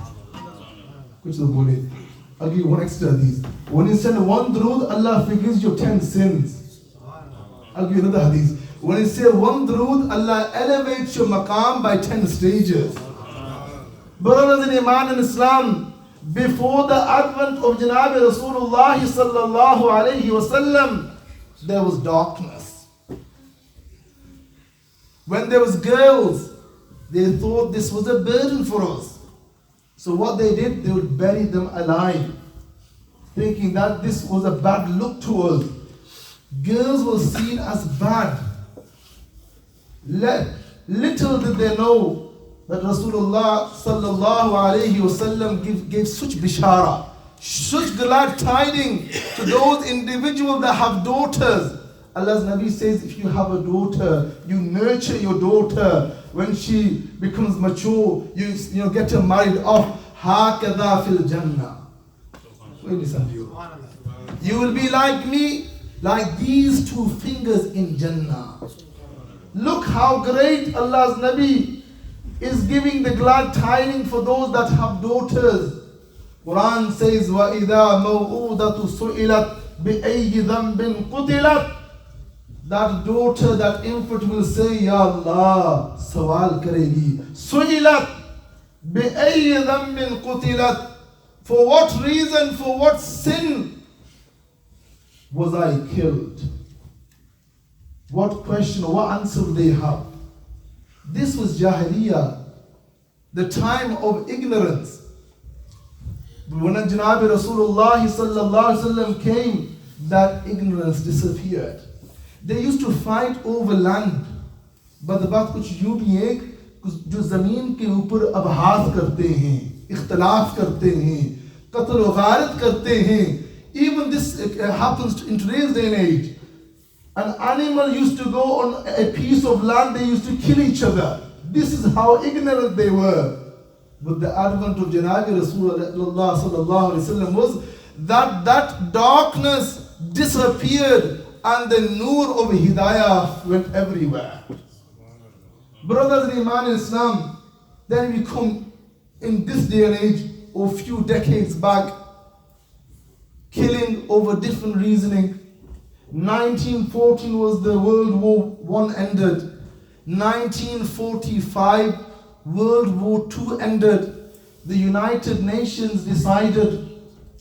I'll give you one extra of these. When you send one durood, Allah forgives your 10 sins. I'll give you another hadith. When you say one durood, Allah elevates your maqam by 10 stages. Brothers in Iman and Islam, before the advent of Janabi Rasulullah sallallahu alayhi wasallam, there was darkness. When there was girls, they thought this was a burden for us. So what they did, they would bury them alive, thinking that this was a bad look to us. Girls were seen as bad. Little did they know that Rasulullah sallallahu alayhi wasallam gave such bishara, such glad tidings to those individuals that have daughters. Allah's Nabi says, if you have a daughter, you nurture your daughter. When she becomes mature, you get her married off. Hakadha fil Jannah. You will be like me, like these 2 fingers in Jannah. Look how great Allah's Nabi is giving the glad tidings for those that have daughters. Quran says, وَإِذَا مَوْءُودَةُ سُئِلَتْ بِأَيِّ ذَنْبٍ قُتِلَتْ. That daughter, that infant will say, Ya Allah, sawal karegi. Su'ilat bi'ayyi dhanbin qutilat. For what reason, for what sin was I killed? What question, what answer will they have? This was Jahiliyyah, the time of ignorance. But when Janabi Rasulullah sallallahu alaihi wasallam came, that ignorance disappeared. They used to fight over land. But the बात कुछ यूं भी है जो ज़मीन के ऊपर अबहास करते हैं, इख्तलाफ करते हैं, कत्ल व गारत करते हैं. Even this happens in today's day and age. An animal used to go on a piece of land, they used to kill each other. This is how ignorant they were. But the advent of Janabi Rasulullah sallallahu alaihi wasallam was that darkness disappeared and the nur of hidayah went everywhere. Brothers in Iman and Islam, then we come in this day and age, or a few decades back, killing over different reasoning. 1914 was the World War I ended. 1945, World War II ended. The United Nations decided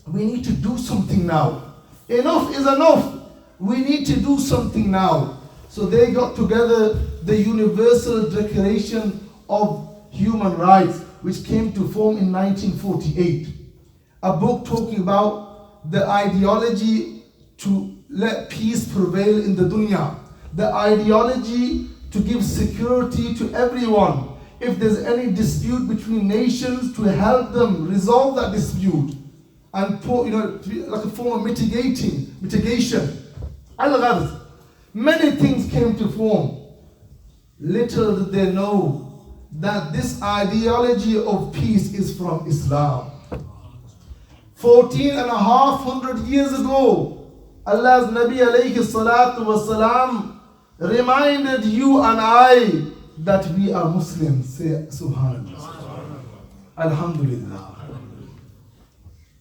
we need to do something now. Enough is enough. We need to do something now. So they got together the Universal Declaration of Human Rights. which came to form in 1948. A book talking about the ideology to let peace prevail in the dunya. The ideology to give security to everyone. If there's any dispute between nations, to help them resolve that dispute. And like a form of mitigation. Al-Ghaz. Many things came to form. Little did they know that this ideology of peace is from Islam. 14,500 years ago, Allah's Nabi alayhi salatu wasalam reminded you and I that we are Muslims. Say Subhanallah. Alhamdulillah.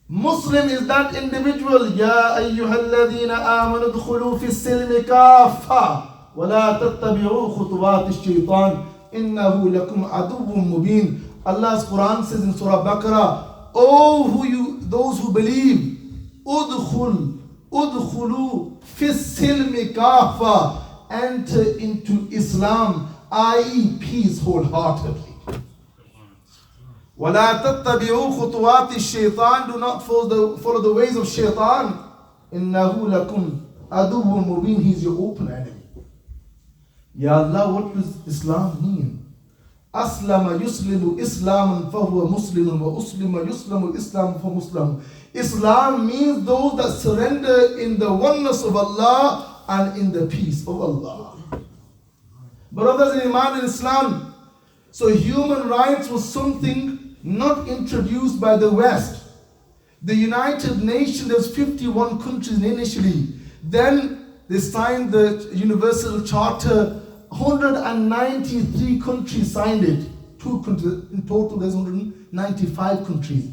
Muslim is that individual. Ya ayyuhalladhina amanu dkhulu fi silmi kaffa wa la tattabi'u khutuwat ash-shaytan innahu lakum aduwwun mubin. Allah's Quran says in Surah Baqarah, those who believe, udkhulu fi silmi kaffa, enter into Islam, i.e. peace wholeheartedly. وَلَا تَتَّبِعُوا خُطُوَاتِ الشَّيْطَانِ, do not follow the ways of shaitan. إِنَّهُ لَكُمْ عَدُوٌّ مُبِينٌ, he's your open enemy. Ya Allah, what does Islam mean? أَسْلَمَ يُسْلِمُ إِسْلَامًا فَهُوَ مُسْلِمٌ وَأُسْلِمَ يُسْلَمُ الْإِسْلَامُ فَمُسْلِمٌ. Islam means those that surrender in the oneness of Allah and in the peace of Allah. Brothers in Iman in Islam, so human rights was something not introduced by the West. The United Nations, there was 51 countries initially. Then they signed the Universal Charter. 193 countries signed it. In total, there's 195 countries.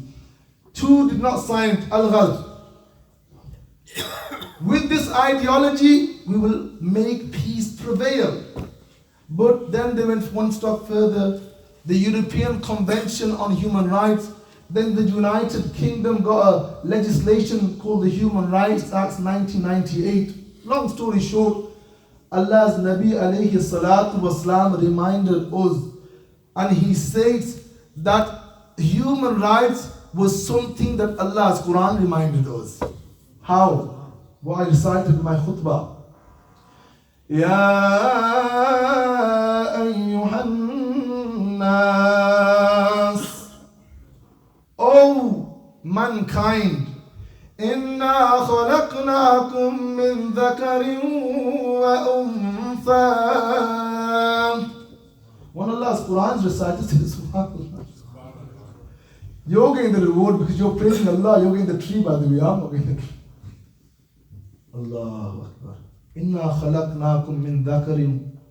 2 did not sign it. Al-Ghaz. With this ideology, we will make peace prevail. But then they went one step further. The European Convention on Human Rights. Then the United Kingdom got a legislation called the Human Rights Act 1998. Long story short, Allah's Nabi alayhi salatu wasalam reminded us, and he says that human rights was something that Allah's Quran reminded us. How? What I recited in my khutbah. Ya ayyuhan nas, O mankind, إِنَّا خَلَقْنَاكُم مِّن ذَكَرٍ وَأُنثَىٰ. When Allah's Quran is recited, subhanallah. You're getting the reward because you're praising Allah. You're getting the tree, by the way. I'm not getting the tree. Allahu Akbar. إِنَّا خَلَقْنَاكُم مِّن ذَكَرٍ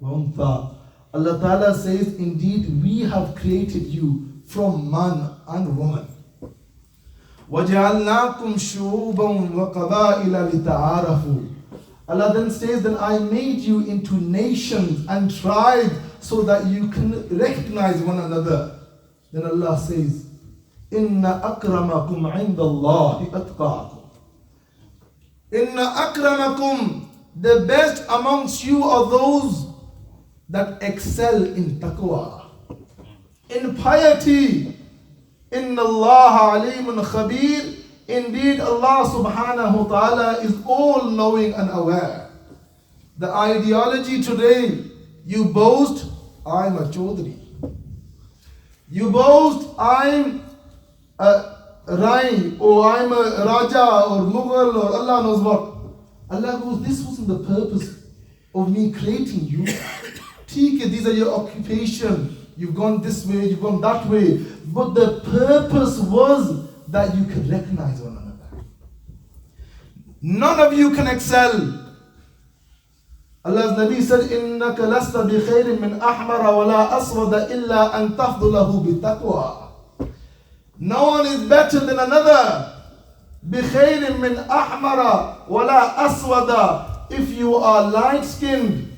وَأُنثَىٰ. Allah Ta'ala says, indeed, we have created you from man and woman. وَجَعَلْنَاكُمْ شُعُوبًا وَقَبَائِلَ لِتَعَارَفُوا. Allah then says, then I made you into nations and tribes so that you can recognize one another. Then Allah says, إِنَّ أَكْرَمَكُمْ عِنْدَ اللَّهِ أَتْقَاكُمْ. إِنَّ أَكْرَمَكُمْ, the best amongst you are those that excel in taqwa, in piety. Inna Allah alimun khabir. Indeed, Allah subhanahu wa ta'ala is all knowing and aware. The ideology today, you boast, I'm a Chaudhry. You boast, I'm a Rai, or I'm a Raja, or Mughal, or Allah knows what. Allah goes, this wasn't the purpose of me creating you. These are your occupation. You've gone this way, you've gone that way. But the purpose was that you could recognize one another. None of you can excel. Allah's Nabi said, إِنَّكَ لَسْتَ بِخَيْرٍ مِّنْ أَحْمَرَ وَلَا أَسْوَدَ إِلَّا أَن تَفْضُلَهُ بِالتَّقْوَى. No one is better than another. بِخَيْرٍ مِّنْ أَحْمَرَ وَلَا أَسْوَدَ. If you are light-skinned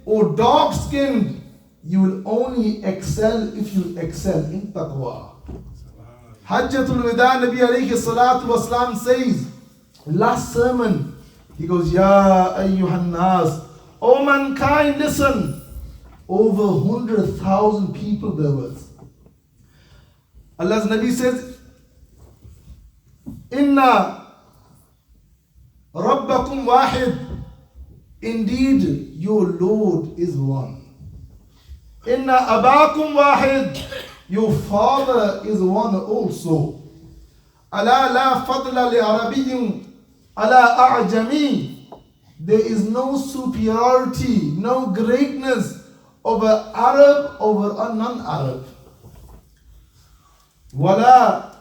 or dark-skinned, you will only excel if you excel in taqwa. Hajjatul Wada, Nabi alayhi salatu wasalam says, last sermon, he goes, Ya ayyuhan nas, O mankind, listen. Over 100,000 people there was. Allah's Nabi says, Inna Rabbakum wahid. Indeed, your Lord is one. Inna Abakum wahid. Your father is one also. Ala la fadla li Arabiyyin ala a'jami. There is no superiority, no greatness over Arab over a non-Arab. Wala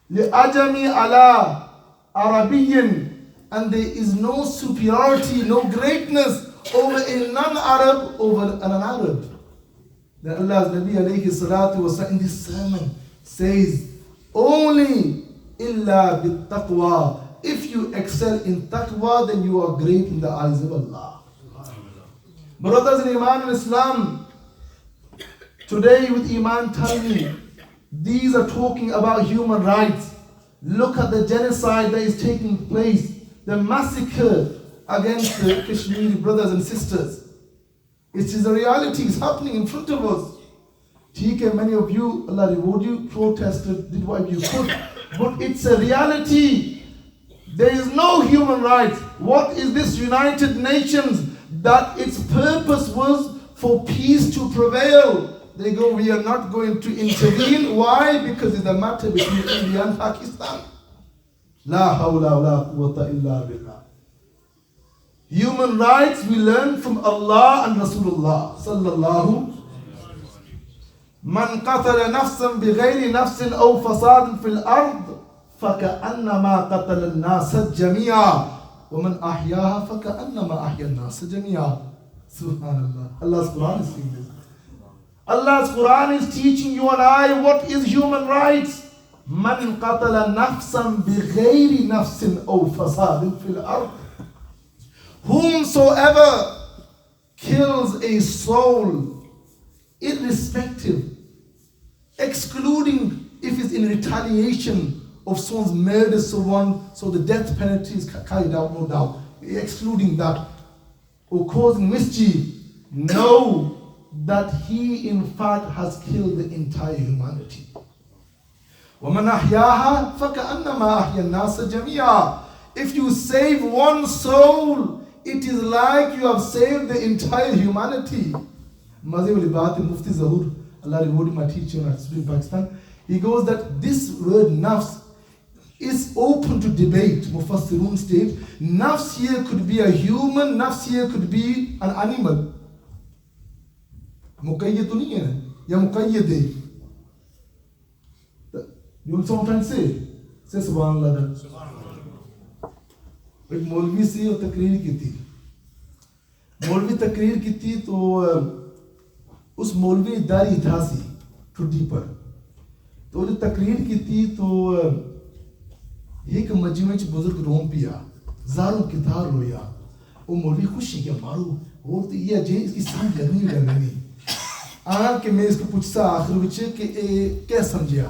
li ajami ala Arabiyyin. And there is no superiority, no greatness over a non-Arab over an Arab. Then Allah's Nabi alayhi salatu wasallam in this sermon says, only illa bit taqwa. If you excel in taqwa, then you are great in the eyes of Allah. Brothers in Iman and Islam, today with Iman tell me, these are talking about human rights. Look at the genocide that is taking place, the massacre against the Kashmiri brothers and sisters. It is a reality, it's happening in front of us. TK, many of you, Allah reward you, protested, did what you could. But it's a reality. There is no human rights. What is this United Nations that its purpose was for peace to prevail? They go, we are not going to intervene. Why? Because it's a matter between India and Pakistan. La hawla wa la quwwata illa billah. Human rights we learn from Allah and Rasulullah sallallahu. Man qatala nafsan bighayri nafsin aw fasadin fil ard فكأنما قتل الناس جميعا ومن أحياها فكأنما أحيا الناس جميعا. Subhanallah. Allah's Quran is saying this. Allah's Quran is teaching you and I what is human rights. من قتل نفسا بغير نفس أو فساد في الأرض. Whomsoever kills a soul, irrespective, excluding if it's in retaliation of someone's murder, so the death penalty is carried out, no doubt, excluding that, or causing mischief, know that he in fact has killed the entire humanity. وَمَنْ أَحْيَاهَا فَكَأَنَّمَا أَحْيَا النَّاسَ جَمِيعًا. If you save one soul, it is like you have saved the entire humanity. Mazewali Baat Mufti Zahur, Allah rewarded my teacher in Pakistan. He goes that this word nafs is open to debate. Mufassirun state, nafs here could be a human, nafs here could be an animal. Muqayyad to nahi hai, ya muqayyad hai. You want someone trying to say? Say subhanallah then. एक मौलवी से वो तकरीर की थी. मौलवी तकरीर की थी तो उस मौलवी दारी था सी ठुड्डी पर. तो जो तकरीर की थी तो एक मजमे च बुजुर्ग रोम पिया, ज़ारों कितार रोया. वो मौलवी खुशी क्या मारू और तो ये जे इसकी सांस लगनी आन के मैं इसको पूछता आखिर विच कि क्या समझिया.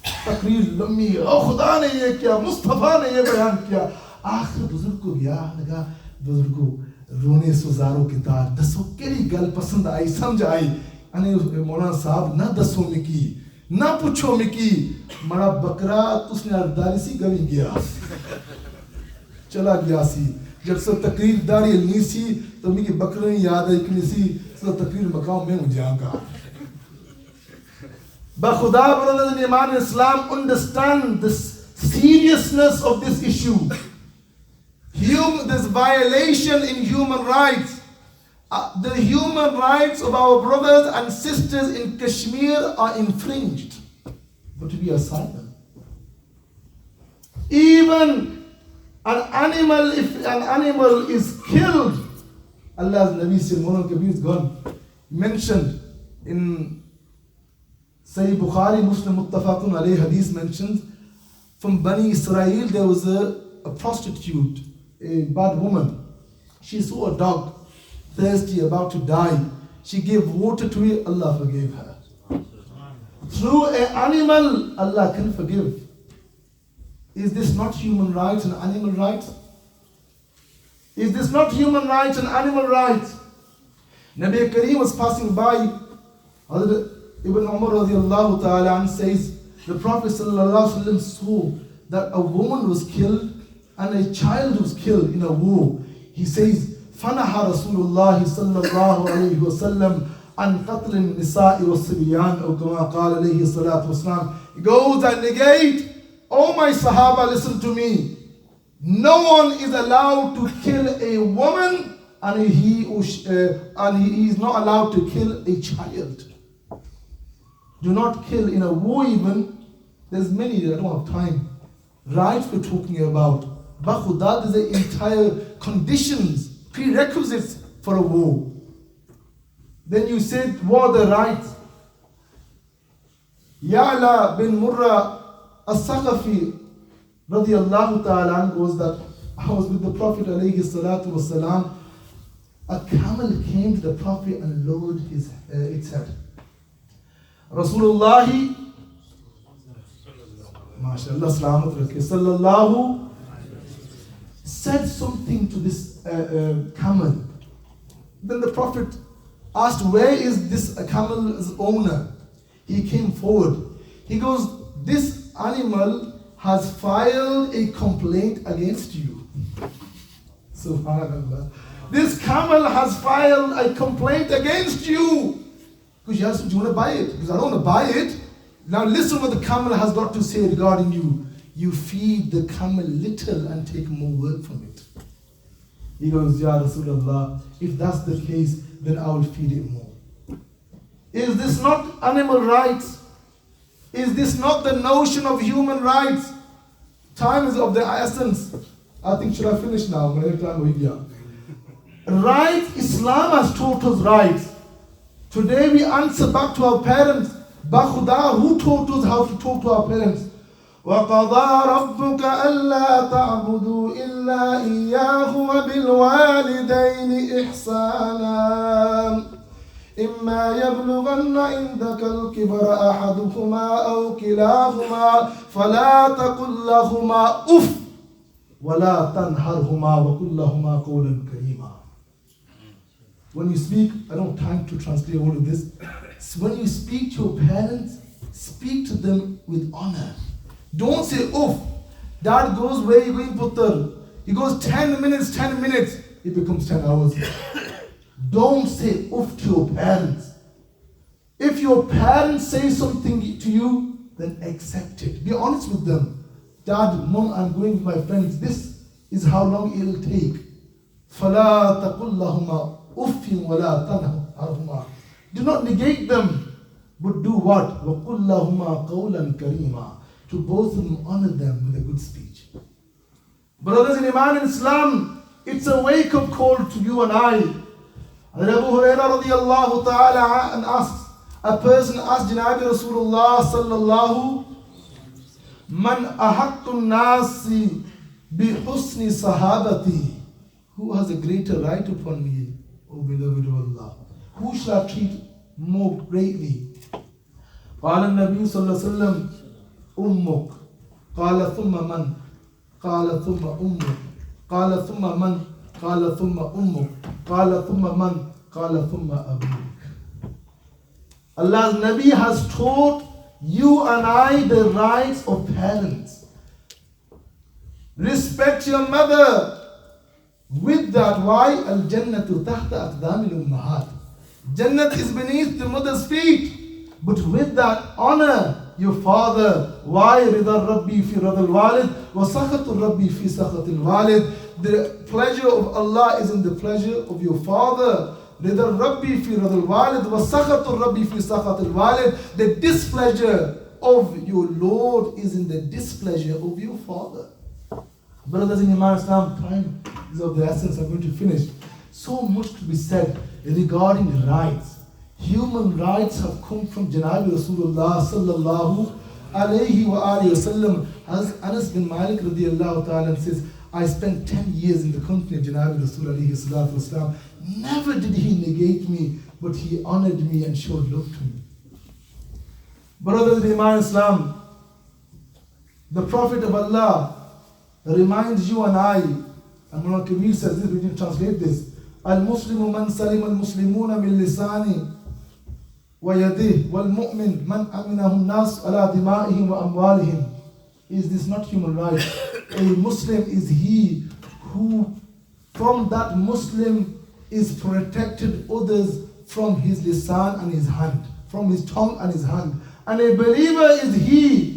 तकरीर लम्बी, ओ खुदा ने ये किया, मुस्तफा ने ये बयान किया. आखिर बुजुर्ग को गया लगा, बुजुर्गो रोने सुजारो कितार दसो केड़ी गल पसंद आई, समझ आई. अने मौलाना साहब ना दसो मिकी, ना पूछो मिकी, मरा बकरा तुसने अर्दारी सी गवी गया, चला गया सी. जब सब तकरीर दारी नहीं सी तो मिकी बकरे याद आई कि सी सब तकरीर मकाम में मुझांगा. But Khuda, brothers in Iman and Islam, understand the seriousness of this issue. This violation in human rights. The human rights of our brothers and sisters in Kashmir are infringed. But we are silent. Even an animal, if an animal is killed, Allah's Nabi Sallallahu Kabir is gone. Mentioned in Sahih Bukhari, Muslim Muttafaqun alayhi hadith mentions, from Bani Israel there was a prostitute, a bad woman. She saw a dog, thirsty, about to die. She gave water to it, Allah forgave her. Through an animal, Allah can forgive. Is this not human rights and animal rights? Is this not human rights and animal rights? Nabi Kareem was passing by. Hazrat Ibn Umar radiallahu ta'ala says, the Prophet ﷺ saw that a woman was killed and a child was killed in a war. He says, فَنَهَا رَسُولُ اللَّهِ صَلَّى اللَّهُ عَلَيْهِ وَسَلَّمْ عَنْ قَتْلِ النِّسَاءِ وَالصِّبْيَانِ أو كما قال عليه الصلاة والسلام. He goes and negate, oh my Sahaba, listen to me. No one is allowed to kill a woman and he is not allowed to kill a child. Do not kill in a war even. There's many that I don't have time. Rights we're talking about. That is the entire conditions, prerequisites for a war. Then you said, what are the rights? Ya'la bin Murra as-Saqafi radiyallahu ta'ala goes that I was with the Prophet alayhi salatu wasalam. A camel came to the Prophet and lowered its head. Rasulullah MashaAllah sallallahu said something to this camel. Then the Prophet asked, where is this camel's owner? He came forward. He goes, this animal has filed a complaint against you. Subhanallah. This camel has filed a complaint against you. Because you asked, do you want to buy it? Because I don't want to buy it. Now listen what the camel has got to say regarding you. You feed the camel little and take more work from it. He goes, Ya Rasulullah, if that's the case, then I will feed it more. Is this not animal rights? Is this not the notion of human rights? Time is of the essence. I think, should I finish now? Rights, Islam has taught us rights. Today we answer back to our parents. Bakhuda, who taught us how to talk to our parents? وَقَضَى رَبُّكَ أَلَّا تَعْبُدُوا إِلَّا إِيَّاهُ وَبِالْوَالِدَيْنِ إِحْسَانًا إِمَّا يَبْلُغَنَّ عِندَكَ الْكِبَرَ أَحَدُهُمَا أَوْ كِلَاهُمَا فَلَا تَقُل لَّهُمَا أُفٍّ وَلَا تَنْهَرْهُمَا وَقُل لَّهُمَا قَوْلًا كَرِيمًا. When you speak, I don't have time to translate all of this. When you speak to your parents, speak to them with honor. Don't say, oof, dad goes, where are you going, putter? He goes 10 minutes, it becomes 10 hours. Don't say oof to your parents. If your parents say something to you, then accept it. Be honest with them. Dad, mom, I'm going with my friends. This is how long it will take. فَلَا تَقُلْ لَهُمَا أُفٍّ وَلَا تَنْهَرْهُمَا. Do not negate them, but do what? وَقُلْ لَهُمَا قَوْلًا كَرِيمًا. To both of them, honor them with a good speech. Brothers in Iman in Islam, it's a wake-up call to you and I. And Abu Hurairah radiyallahu ta'ala and asks, a person asked Janabi Rasulullah sallallahu, Man ahaqqun nasi bi husni sahabati. Who has a greater right upon me, O beloved of Allah? Who shall I treat more greatly? قال النبي صلى الله عليه وسلم أمك قال ثم من قال ثم أمك قال ثم من قال ثم أمك قال ثم من قال ثم أبوك. Allah's Nabi has taught you and I the rights of parents. Respect your mother. With that, why? Al-Jannatu tahta aqdamil ummahat. Jannat is beneath the mother's feet. But with that, honor your father. Why? Ridha Rabbi fi radal walid wa sakhatul Rabbi fi sakhatil walid. The pleasure of Allah is in the pleasure of your father. Ridha Rabbi fi radal walid wa sakhatul Rabbi fi sakhatil walid. The displeasure of your Lord is in the displeasure of your father. Brothers in Iman Islam, time is of the essence. I'm going to finish. So much to be said regarding rights. Human rights have come from Janabi Rasulullah sallallahu alayhi wa alihi wasallam. As Anas bin Malik radiyallahu ta'ala says, I spent 10 years in the company of Janabi Rasul alayhi salatu wasalam. Never did he negate me, but he honored me and showed love to me. Brothers in Iman Islam, the Prophet of Allah reminds you and I, and Mullah Kabir says this, we didn't translate this, Al-Muslimu man salim al-Muslimuna min lisani وَيَدِهِ وَالْمُؤْمِنْ مَنْ أَمِنَهُ النَّاسُ عَلَى دِمَائِهِمْ وَأَمْوَالِهِمْ. Is this not human right? A Muslim is he who from that Muslim is protected others from his lisan and his hand, from his tongue and his hand. And a believer is he,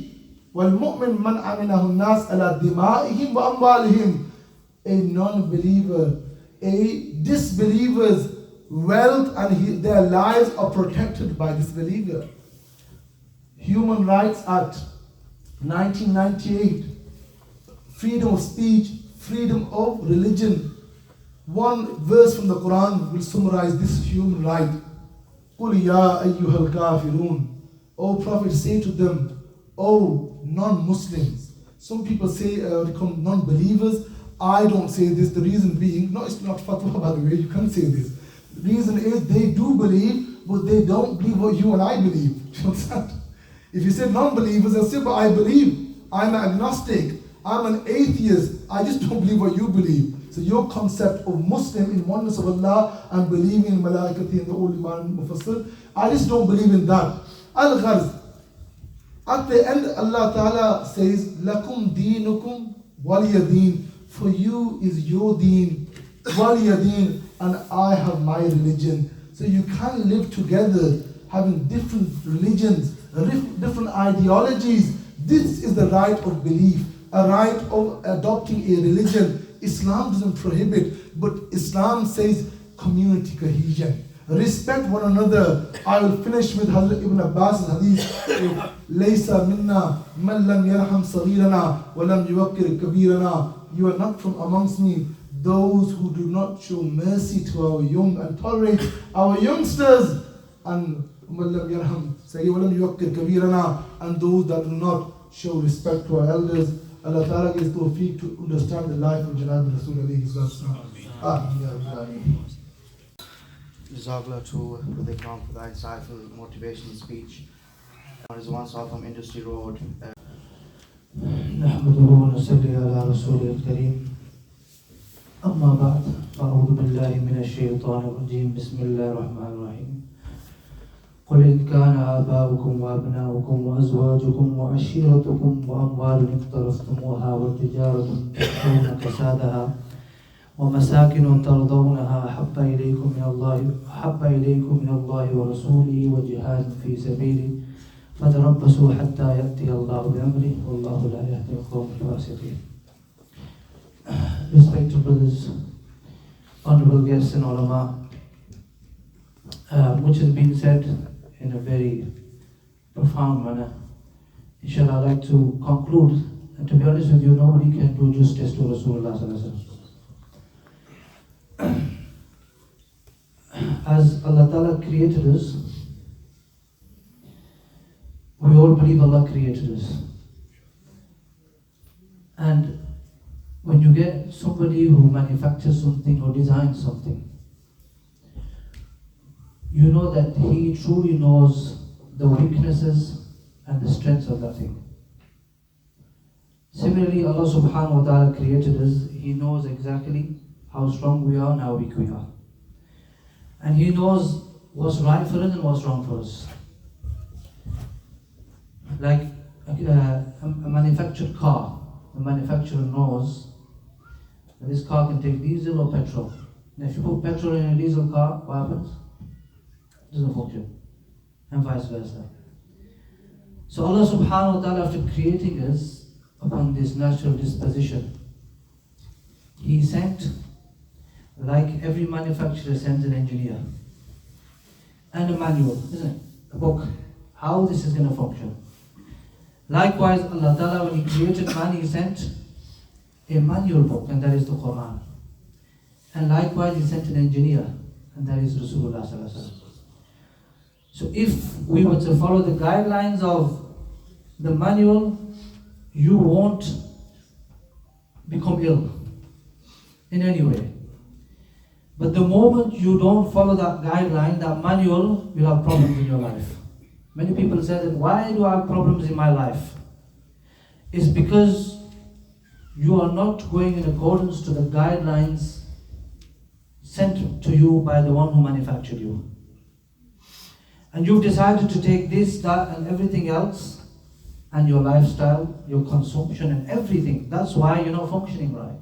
وَالْمُؤْمِنْ مَنْ أَمِنَهُ النَّاسُ عَلَى دِمَائِهِمْ وَأَمْوَالِهِمْ. A non-believer, a disbeliever's wealth and their lives are protected by this believer. Human Rights Act 1998, freedom of speech, freedom of religion. One verse from the Quran will summarize this human right. قُلْ يَا أَيُّهَا الْكَافِرُونَ. O Prophet, say to them, O non-Muslims. Some people say become non-believers. I don't say this. The reason being, no, it's not fatwa by the way, you can't say this. The reason is they do believe, but they don't believe what you and I believe. Do you understand? If you say non-believers, they'll say, but I believe. I'm an agnostic. I'm an atheist. I just don't believe what you believe. So your concept of Muslim in oneness of Allah and believing in Malaikati and the Holy Man Mufassir, I just don't believe in that. Al-Gharz. At the end, Allah Ta'ala says, Lakum deenukum waliyadeen. For you is your deen, waliyadeen, and I have my religion. So you can live together having different religions, different ideologies. This is the right of belief, a right of adopting a religion. Islam doesn't prohibit, but Islam says community cohesion. Respect one another. I will finish with Hazrat Ibn Abbas' hadith. Laysa minna man lam yarham saghirana wa lam yuwaqqir kabirana. You are not from amongst me those who do not show mercy to our young and tolerate our youngsters, and man lam yarham saghirana wa lam yuwaqqir kabirana, and those that do not show respect to our elders. Allah Ta'ala gives tawfiq to understand the life of Janab Rasul alayhi salatu. Jazakallah to the Imam for that insightful motivational speech. There's one saw from Industry Road. نحمده ونصلي على رسوله الكريم أما بعد فأعوذ بالله من الشيطان الرجيم بسم الله الرحمن الرحيم قل إن كان آباؤكم وأبناؤكم وأزواجكم وعشيرتكم وأموال اقترفتموها وتجارة تخشون كسادها ومساكن ترضونها أحب إليكم من الله ورسوله وجهاد في سبيله فتربصوا حتى يأتي الله بأمره والله لا يهدي القوم الفاسقين. Respected brothers, honorable guests and ulama, much has been said in a very profound manner. Inshallah, I'd like to conclude, and to be honest with you, nobody can do justice to Rasulullah sallallahu alaihi wasallam. As Allah Ta'ala created us, we all believe Allah created us. And when you get somebody who manufactures something or designs something, you know that he truly knows the weaknesses and the strengths of that thing. Similarly, Allah subhanahu wa ta'ala created us. He knows exactly how strong we are and how weak we are. And He knows what's right for us and what's wrong for us. Like a manufactured car, the manufacturer knows that this car can take diesel or petrol. And if you put petrol in a diesel car, what happens? It doesn't function. And vice versa. So Allah subhanahu wa ta'ala, after creating us upon this natural disposition, He sent, like every manufacturer sends an engineer, and a manual, isn't it? A book, how this is going to function. Likewise, Allah Ta'ala, when He created man, He sent a manual book, and that is the Quran. And likewise, He sent an engineer, and that is Rasulullah Sallallahu Alaihi Wasallam. So if we were to follow the guidelines of the manual, you won't become ill in any way. But the moment you don't follow that guideline, that manual, you'll have problems in your life. Many people say that, why do I have problems in my life? It's because you are not going in accordance to the guidelines sent to you by the one who manufactured you. and you've decided to take this, that, and everything else, and your lifestyle, your consumption, and everything, that's why you're not functioning right.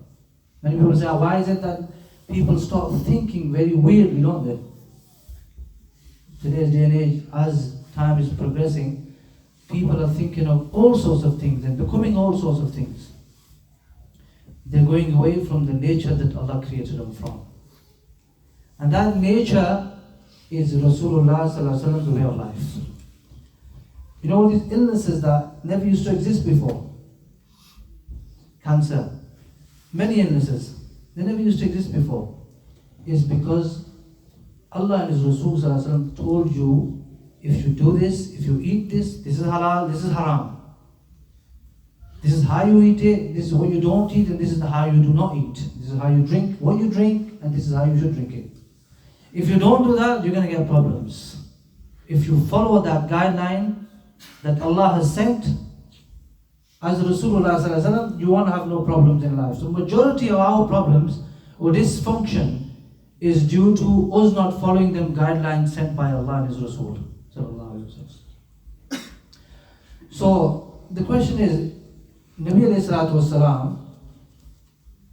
Many people say, why is it that people start thinking very weirdly, don't they? Today's day and age, as time is progressing, people are thinking of all sorts of things and becoming all sorts of things. They're going away from the nature that Allah created them from. And that nature is Rasulullah Sallallahu Alaihi Wasallam's way of life. You know, these illnesses that never used to exist before, cancer, many illnesses, they never used to exist before, is because Allah and His Rasul Sallallahu Alaihi Wasallam told you, if you do this, if you eat this, this is halal, this is haram. This is how you eat it, this is what you don't eat, and this is how you do not eat. This is how you drink what you drink, and this is how you should drink it. If you don't do that, you're going to get problems. If you follow that guideline that Allah has sent, as Rasulullah Sallallahu Alaihi Wasallam, you won't have no problems in life. So majority of our problems or dysfunction is due to us not following them guidelines sent by Allah and His Rasul Sallallahu Alaihi Wasallam. So the question is, Nabi Alayhi Salatu Wasalam,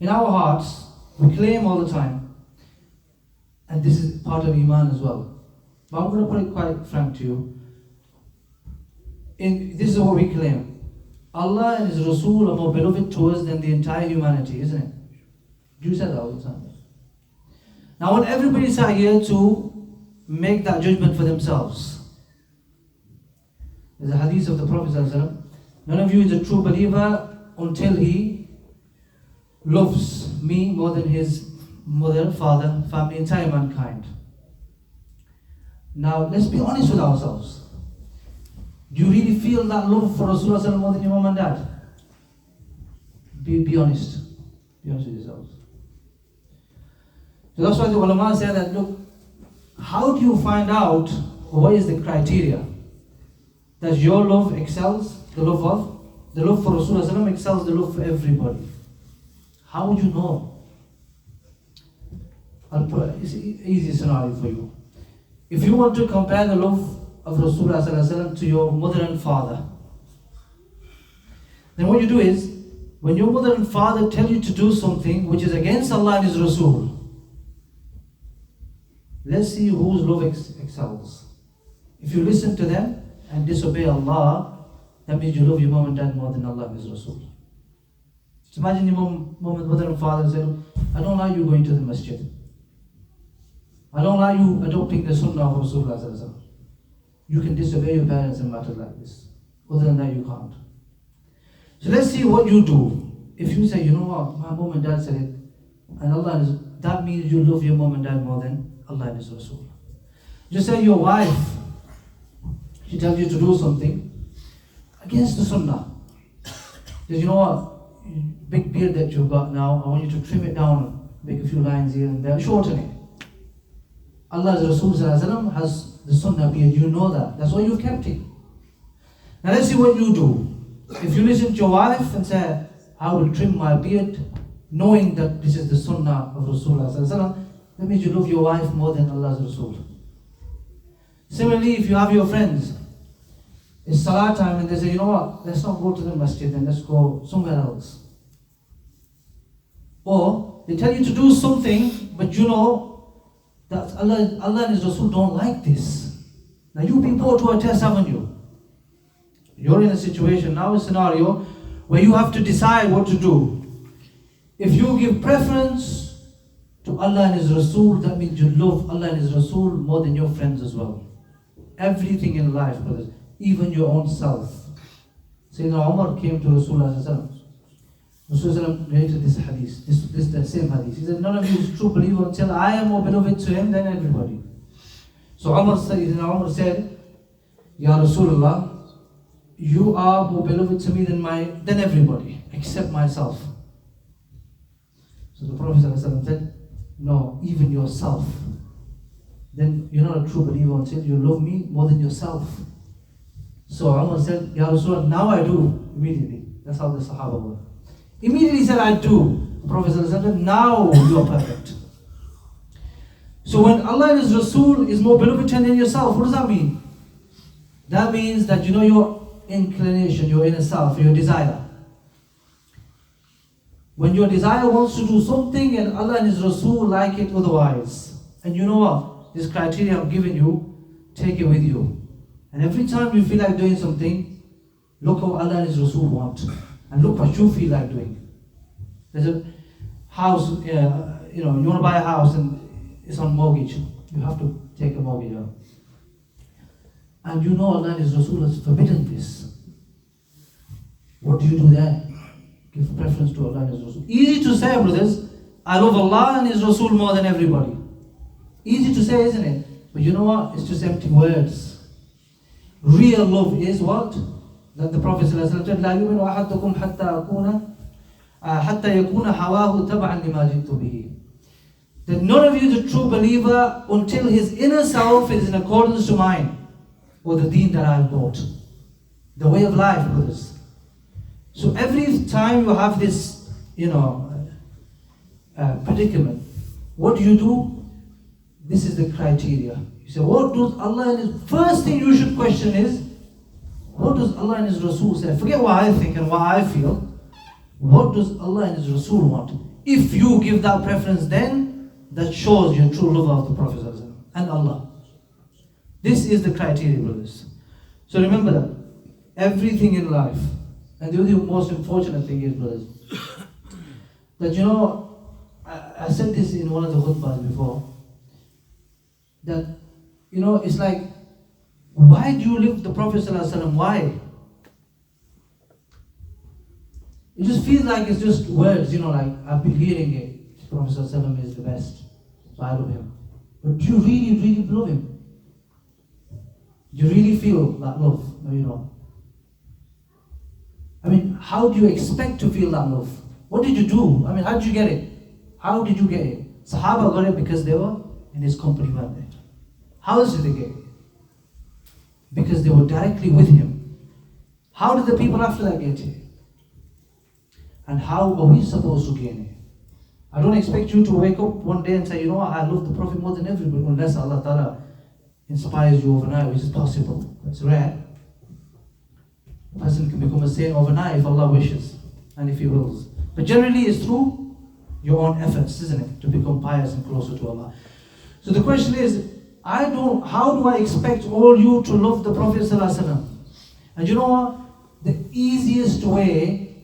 in our hearts, we claim all the time, and this is part of Iman as well. But I'm going to put it quite frank to you. This is what we claim. Allah and His Rasul are more beloved to us than the entire humanity, isn't it? You said that all the time. Now I want everybody sat here to make that judgment for themselves. There's a hadith of the Prophet ﷺ. None of you is a true believer until he loves me more than his mother, father, family, entire mankind. Now let's be honest with ourselves. Do you really feel that love for Rasulullah more than your mom and dad? Be honest. Be honest with yourselves. So that's why the ulama say that, look, how do you find out, or what is the criteria that your love excels the love for Rasulullah excels the love for everybody? How would you know? I'll put an easy scenario for you. If you want to compare the love of Rasulullah to your mother and father, then what you do is, when your mother and father tell you to do something which is against Allah and His Rasul, let's see whose love excels. If you listen to them and disobey Allah, that means you love your mom and dad more than Allah and His Rasul. So imagine your mother and father say, I don't like you going to the masjid. I don't like you adopting the sunnah of Rasulullah. You can disobey your parents in matters like this. Other than that, you can't. So let's see what you do. If you say, you know what, my mom and dad said it, and Allah, that means you love your mom and dad more than Allah and His Rasul. Just say your wife, she tells you to do something against the sunnah. Says, you know what, big beard that you've got now, I want you to trim it down, make a few lines here and there, shorten it. Allah's Rasul has the sunnah beard, you know that. That's why you've kept it. Now let's see what you do. If you listen to your wife and say, I will trim my beard, knowing that this is the sunnah of Rasulullah, that means you love your wife more than Allah's Rasul. Similarly, if you have your friends, it's salah time and they say, you know what, let's not go to the masjid and let's go somewhere else. Or they tell you to do something, but you know that Allah and His Rasul don't like this. Now you've been put to a test, haven't you? You're in a situation now, a scenario where you have to decide what to do. If you give preference to Allah and His Rasul, that means you love Allah and His Rasul more than your friends as well. Everything in life, brothers, even your own self. Sayyidina Umar came to Rasulullah. Rasulullah narrated this hadith, the same hadith. He said, none of you is true believer until I am more beloved to him than everybody. So Sayyidina Umar said, Ya Rasulullah, you are more beloved to me than everybody, except myself. So the Prophet said, no, even yourself. Then you're not a true believer until you love me more than yourself. So Umar said, Ya Rasulullah, now I do, immediately. That's how the Sahaba were. Immediately he said, I do. The Prophet said, now you are perfect. So when Allah and His Rasul is more beloved than yourself, what does that mean? That means that you know your inclination, your inner self, your desire. When your desire wants to do something and Allah and His Rasul like it otherwise. And you know what? This criteria I've given you, take it with you. And every time you feel like doing something, look how Allah and His Rasul want. And look what you feel like doing. There's a house, you want to buy a house and it's on mortgage. You have to take a mortgage out. And you know Allah and His Rasul has forbidden this. What do you do there? Give preference to Allah and His Rasul. Easy to say, brothers, I love Allah and His Rasul more than everybody. Easy to say, isn't it? But you know what? It's just empty words. Real love is what? That the Prophet said, لا يؤمن أحدكم حتى يكون هواه تبعا لما جئت به. That none of you is a true believer until his inner self is in accordance to mine, or the deen that I have brought. The way of life, brothers. So every time you have this, predicament, what do? This is the criteria. You say, what does Allah and His... First thing you should question is, what does Allah and His Rasul say? Forget what I think and what I feel. What does Allah and His Rasul want? If you give that preference, then that shows your true love of the Prophet and Allah. This is the criteria, brothers. So remember that. Everything in life, and the other most unfortunate thing is, brothers, that I said this in one of the khutbahs before, that it's like, why do you live the Prophet ﷺ? Why? It just feels like it's just words, like I've been hearing it. The Prophet ﷺ is the best, so I love him. But do you really, really love him? Do you really feel that love? No, you don't. I mean, how do you expect to feel that love? What did you do? I mean, how did you get it? How did you get it? Sahaba got it because they were in his company, weren't they? How else did they get it? Because they were directly with him. How did the people after that get it? And how are we supposed to gain it? I don't expect you to wake up one day and say, I love the Prophet more than everybody, unless Allah Ta'ala inspires you overnight, which is possible. It's rare. A person can become a saint overnight if Allah wishes and if He wills. But generally it's through your own efforts, isn't it? To become pious and closer to Allah. So the question is, how do I expect all you to love the Prophet ﷺ? And you know what? The easiest way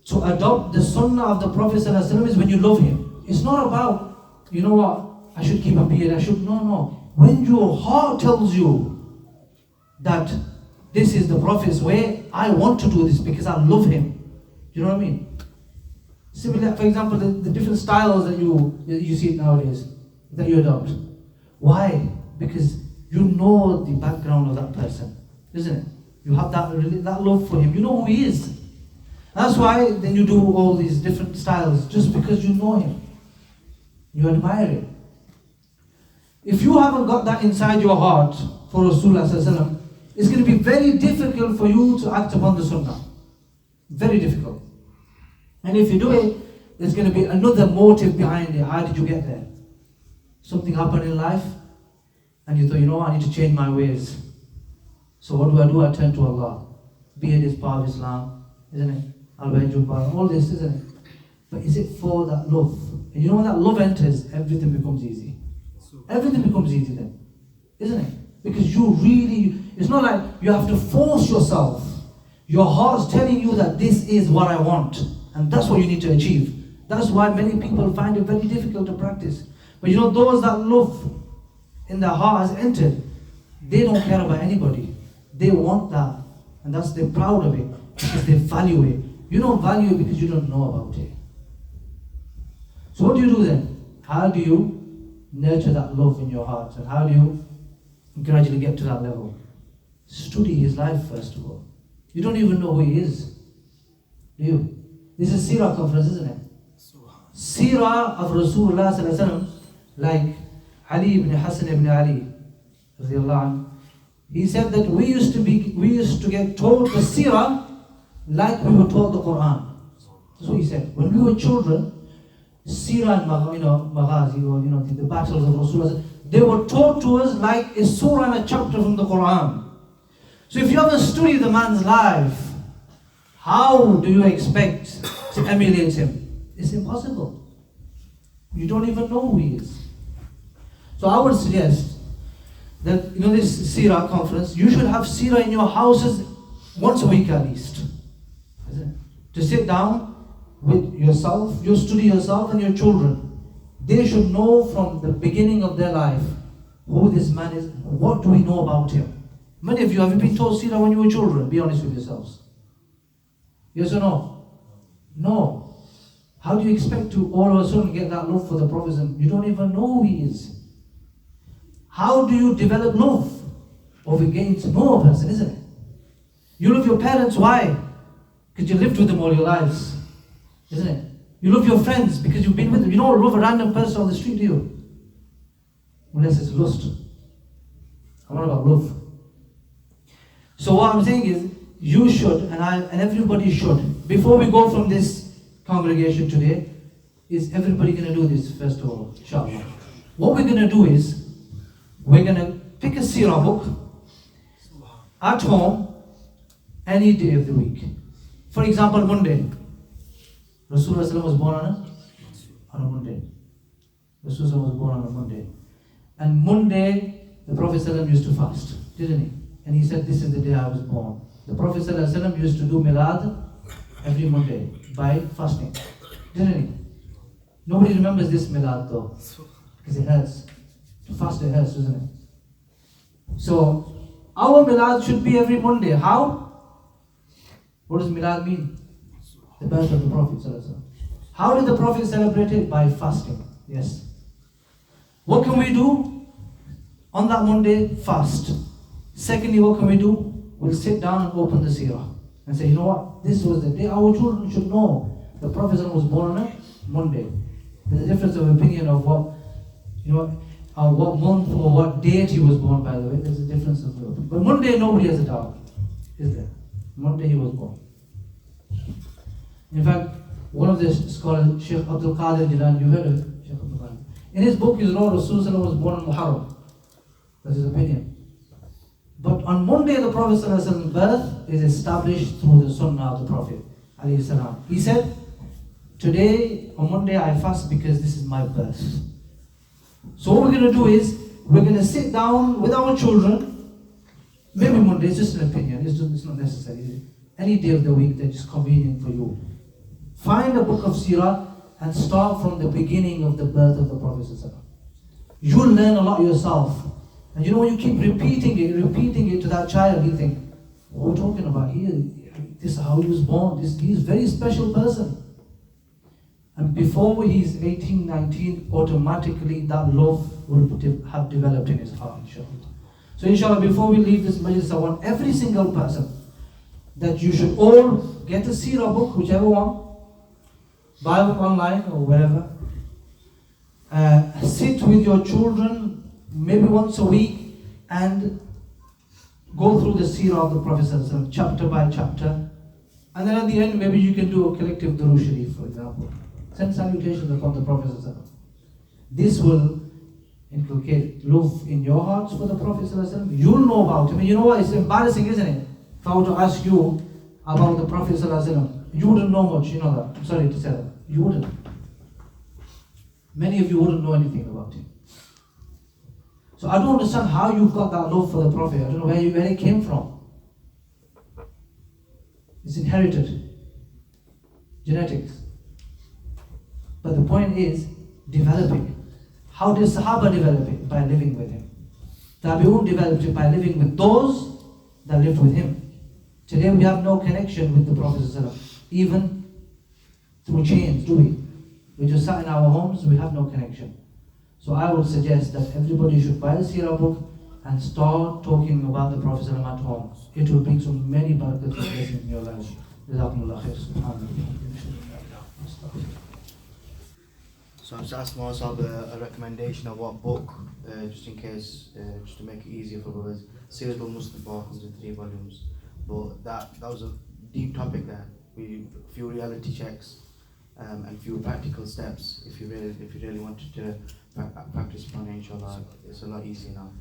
to adopt the sunnah of the Prophet ﷺ is when you love him. It's not about, I should keep a beard, no. When your heart tells you that this is the Prophet's way, I want to do this because I love him. Do you know what I mean? Similar, for example, the different styles that you see nowadays, that you adopt. Why? Because you know the background of that person, isn't it? You have that love for him. You know who he is. That's why then you do all these different styles, just because you know him. You admire him. If you haven't got that inside your heart for Rasulullah sallallahu alaihi wasallam, it's going to be very difficult for you to act upon the sunnah. Very difficult. And if you do it, there's going to be another motive behind it. How did you get there? Something happened in life, and you thought, I need to change my ways. So what do? I turn to Allah. Beard is part of Islam, isn't it? Al-Bayjubah, all this, isn't it? But is it for that love? And when that love enters, everything becomes easy. Everything becomes easy then, isn't it? Because it's not like you have to force yourself. Your heart's telling you that this is what I want, and that's what you need to achieve. That's why many people find it very difficult to practice. But those that love in their heart has entered, they don't care about anybody. They want that, and they're proud of it because they value it. You don't value it because you don't know about it. So what do you do then? How do you nurture that love in your heart, and how do you gradually get to that level? Study his life first of all. You don't even know who he is, do you? This is Seerah Conference, isn't it? Seerah of Rasulullah sallallahu alaihi wasallam, like Ali ibn Hassan ibn Ali, he said that we used to get taught the Seerah like we were taught the Quran. That's what he said. When we were children, Seerah and Maghazi, or the battles of Rasulullah, they were taught to us like a surah and a chapter from the Quran. So if you haven't studied the man's life, how do you expect to emulate him? It's impossible. You don't even know who he is. So I would suggest that, this Seerah conference, you should have Seerah in your houses once a week at least. Isn't it? To sit down with yourself, you study yourself and your children. They should know from the beginning of their life who this man is, what do we know about him. Many of you, have you been taught Seerah when you were children? Be honest with yourselves. Yes or no? No. How do you expect to all of a sudden get that love for the Prophet? You don't even know who he is. How do you develop love? Over getting to know a person, isn't it? You love your parents, why? Because you lived with them all your lives, isn't it? You love your friends because you've been with them. You don't love a random person on the street, do you? Unless it's lust. I'm not about love. So what I'm saying is, you should, and everybody should, before we go from this congregation today, is everybody going to do this first of all, inshallah. What we're going to do is, we're going to pick a Seerah book at home any day of the week. For example, Monday. Rasulullah was born on a Monday. Rasulullah was born on a Monday. And Monday, the Prophet used to fast, didn't he? And he said, this is the day I was born. The Prophet used to do milad every Monday by fasting, didn't he? Nobody remembers this milad though, because it hurts. To fast it hurts, doesn't it? So, our milad should be every Monday. How? What does milad mean? The birth of the Prophet. How did the Prophet celebrate it? By fasting. Yes. What can we do? On that Monday, fast. Secondly, what can we do? We'll sit down and open the Seerah and say, you know what? This was the day. Our children should know the Prophet was born on a Monday. There's a difference of opinion of what month or what date he was born, by the way. There's a difference of opinion. But Monday, nobody has a doubt, is there? Monday he was born. In fact, one of the scholars, Sheikh Abdul Qadir Jilani, you heard of Sheikh Abdul Qadir. In his book, he wrote Rasulullah was born on Muharram. That's his opinion. But on Monday, the Prophet's birth is established through the Sunnah of the Prophet. He said, today, on Monday, I fast because this is my birth. So what we're going to do is, we're going to sit down with our children, maybe Monday, it's just an opinion, it's not necessary. Any day of the week that's just convenient for you. Find a book of Seerah and start from the beginning of the birth of the Prophet. You'll learn a lot yourself. And you know, when you keep repeating it to that child, you think, what are we talking about here? This is how he was born. He's a very special person. And before he's 18, 19, automatically that love will have developed in his heart, inshallah. So inshallah, before we leave this majlis, I want every single person that you should all get a Seerah book, whichever one, buy it online or wherever. Sit with your children maybe once a week and go through the Seerah of the Prophet chapter by chapter. And then at the end, maybe you can do a collective Durood Sharif, for example. Send salutations upon the Prophet. This will inculcate love in your hearts for the Prophet. You'll know about him. And you know what? It's embarrassing, isn't it? If I were to ask you about the Prophet, you wouldn't know much, you know that. I'm sorry to say that. You wouldn't. Many of you wouldn't know anything about him. So I don't understand how you've got that love for the Prophet. I don't know where it came from. It's inherited. Genetics. But the point is, developing it. How did Sahaba develop it? By living with him. Tabi'un developed it by living with those that lived with him. Today we have no connection with the Prophet ﷺ, even through chains, do we? We just sat in our homes, we have no connection. So I would suggest that everybody should buy a Seerah book and start talking about the Prophet ﷺ at home. It will bring so many barakats and blessings in your life. Jazakumullah khair. So I'm just asking myself a recommendation of what book, just in case, just to make it easier for brothers. Seerah al-Mustafa comes in 3 volumes. But that was a deep topic there. A few reality checks and a few practical steps. If you really wanted to practice upon it, inshallah, it's a lot easier now.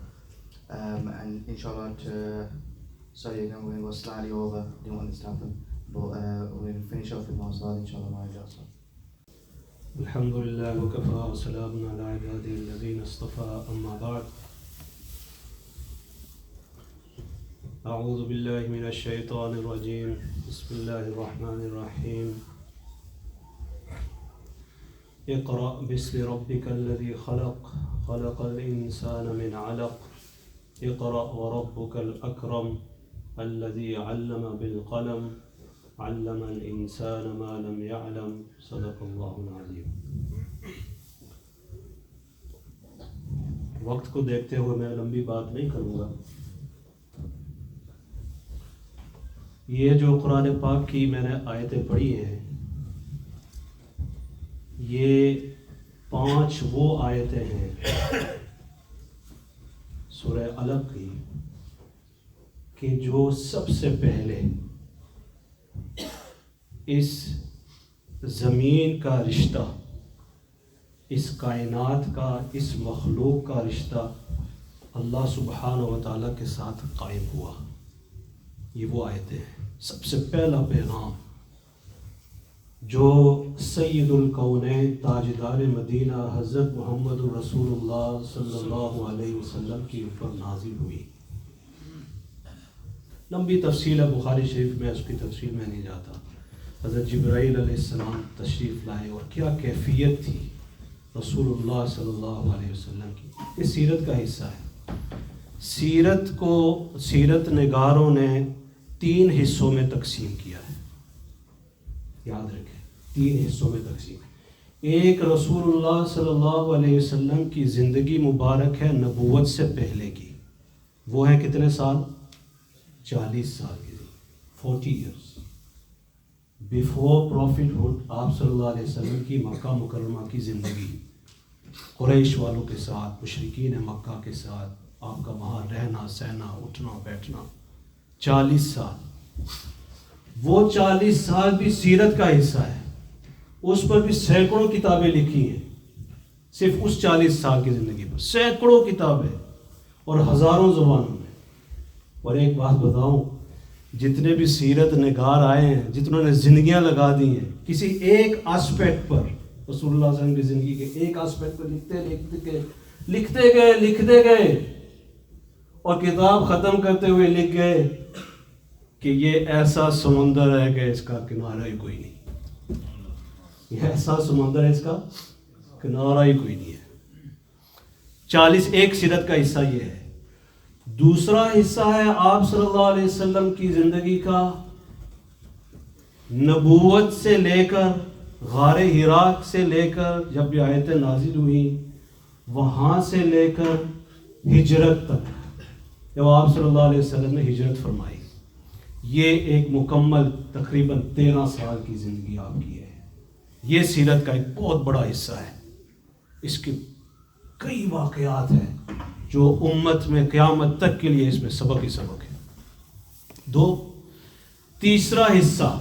And inshallah, to Sorry, again, we're going to go slightly over. Didn't want this to happen. But we're going to finish off with Nasheed, inshallah. الحمد لله وكفى وسلام على عباده الذين اصطفى أما بعد أعوذ بالله من الشيطان الرجيم بسم الله الرحمن الرحيم اقرأ باسم ربك الذي خلق خلق الإنسان من علق اقرأ وربك الأكرم الذي علم بالقلم علم الانسان ما لم يعلم صدق اللہ العظیم. وقت کو دیکھتے ہوئے میں لمبی بات نہیں کروں گا. یہ جو قرآن پاک کی میں نے آیتیں پڑھی ہیں یہ 5 وہ آیتیں ہیں سورہ علق کی کہ جو سب سے پہلے اس زمین کا رشتہ، اس کائنات کا، اس مخلوق کا رشتہ اللہ سبحانہ و تعالیٰ کے ساتھ قائم ہوا. یہ وہ آیتیں ہیں. سب سے پہلا پیغام جو سید الکونین تاجدار مدینہ حضرت محمد رسول اللہ صلی اللہ علیہ وسلم کے اوپر نازل ہوئی. لمبی تفصیل ہے بخاری شریف میں، اس کی تفصیل میں نہیں جاتا. حضرت جبرائیل علیہ السلام تشریف لائے اور کیا کیفیت تھی رسول اللہ صلی اللہ علیہ وسلم کی. یہ سیرت کا حصہ ہے. سیرت کو سیرت نگاروں نے 3 حصوں میں تقسیم کیا ہے. یاد رکھیں 3 حصوں میں تقسیم. ایک رسول اللہ صلی اللہ علیہ وسلم کی زندگی مبارک ہے نبوت سے پہلے کی. وہ ہے کتنے سال؟ 40 سال کی. 40 ایئرس بیفور پروفٹ ہوڈ. آپ صلی اللہ علیہ وسلم کی مکہ مکرمہ کی زندگی قریش والوں کے ساتھ، مشرکین مکہ کے ساتھ، آپ کا وہاں رہنا سہنا اٹھنا بیٹھنا 40 سال. وہ 40 سال بھی سیرت کا حصہ ہے. اس پر بھی سینکڑوں کتابیں لکھی ہیں. صرف اس 40 سال کی زندگی پر سینکڑوں کتابیں اور ہزاروں زبانوں میں. اور ایک بات بتاؤں، جتنے بھی سیرت نگار آئے ہیں، جتنوں نے زندگیاں لگا دی ہیں کسی ایک آسپیکٹ پر، رسول اللہ صلی اللہ علیہ وسلم کی زندگی کے ایک آسپیکٹ پر لکھتے گئے اور کتاب ختم کرتے ہوئے لکھ گئے کہ یہ ایسا سمندر ہے کہ اس کا کنارہ ہی کوئی نہیں. یہ ایسا سمندر ہے اس کا کنارہ ہی کوئی نہیں ہے. 40 ایک سیرت کا حصہ یہ ہے. دوسرا حصہ ہے آپ صلی اللہ علیہ وسلم کی زندگی کا نبوت سے لے کر غار حراء سے لے کر جب یہ آیتیں نازل ہوئیں وہاں سے لے کر ہجرت تک، جب آپ صلی اللہ علیہ وسلم نے ہجرت فرمائی. یہ ایک مکمل تقریباً 13 سال کی زندگی آپ کی ہے. یہ سیرت کا ایک بہت بڑا حصہ ہے. اس کے کئی واقعات ہیں جو امت میں قیامت تک کے لیے اس میں سبق ہی سبق ہے. 2 تیسرا حصہ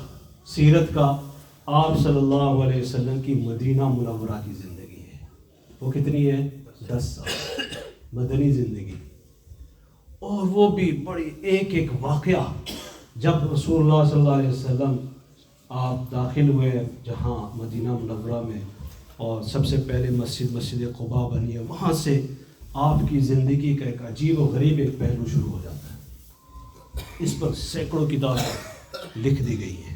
سیرت کا آپ صلی اللہ علیہ وسلم کی مدینہ منورہ کی زندگی ہے. وہ کتنی ہے؟ 10 سال مدنی زندگی. اور وہ بھی بڑی ایک ایک واقعہ. جب رسول اللہ صلی اللہ علیہ وسلم آپ داخل ہوئے جہاں مدینہ منورہ میں، اور سب سے پہلے مسجد قباء بنی ہے، وہاں سے آپ کی زندگی کا ایک عجیب و غریب ایک پہلو شروع ہو جاتا ہے. اس پر سینکڑوں کتابیں لکھ دی گئی ہیں.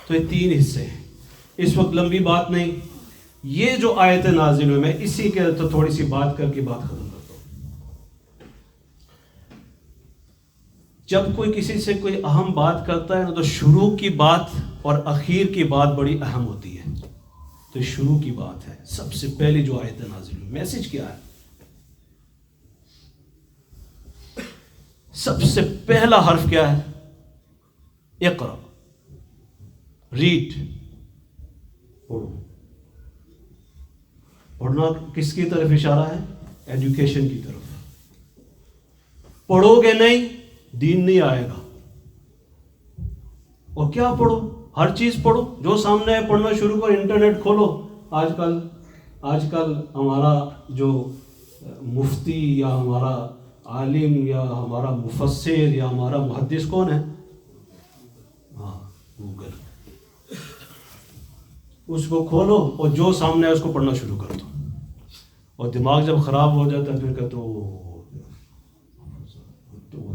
تو یہ 3 حصے ہیں. اس وقت لمبی بات نہیں. یہ جو آیتیں نازل ہوئی میں اسی کے تو تھوڑی سی بات کر کے بات ختم کرتا ہوں. جب کوئی کسی سے کوئی اہم بات کرتا ہے نا تو شروع کی بات اور اخیر کی بات بڑی اہم ہوتی ہے. تو شروع کی بات ہے. سب سے پہلے جو آیتیں نازل ہوئی، میسج کیا ہے؟ سب سے پہلا حرف کیا ہے؟ اقرا. ریڈ. پڑھو. پڑھنا کس کی طرف اشارہ ہے؟ ایجوکیشن کی طرف. پڑھو گے نہیں دین نہیں آئے گا. اور کیا پڑھو؟ ہر چیز پڑھو جو سامنے ہے پڑھنا شروع کرو. انٹرنیٹ کھولو. آج کل ہمارا جو مفتی یا ہمارا عالم یا ہمارا مفسر یا ہمارا محدث کون ہے؟ ہاں گوگل. اس کو کھولو اور جو سامنے ہے اس کو پڑھنا شروع کر دو. اور دماغ جب خراب ہو جاتا ہے پھر کہتے وہ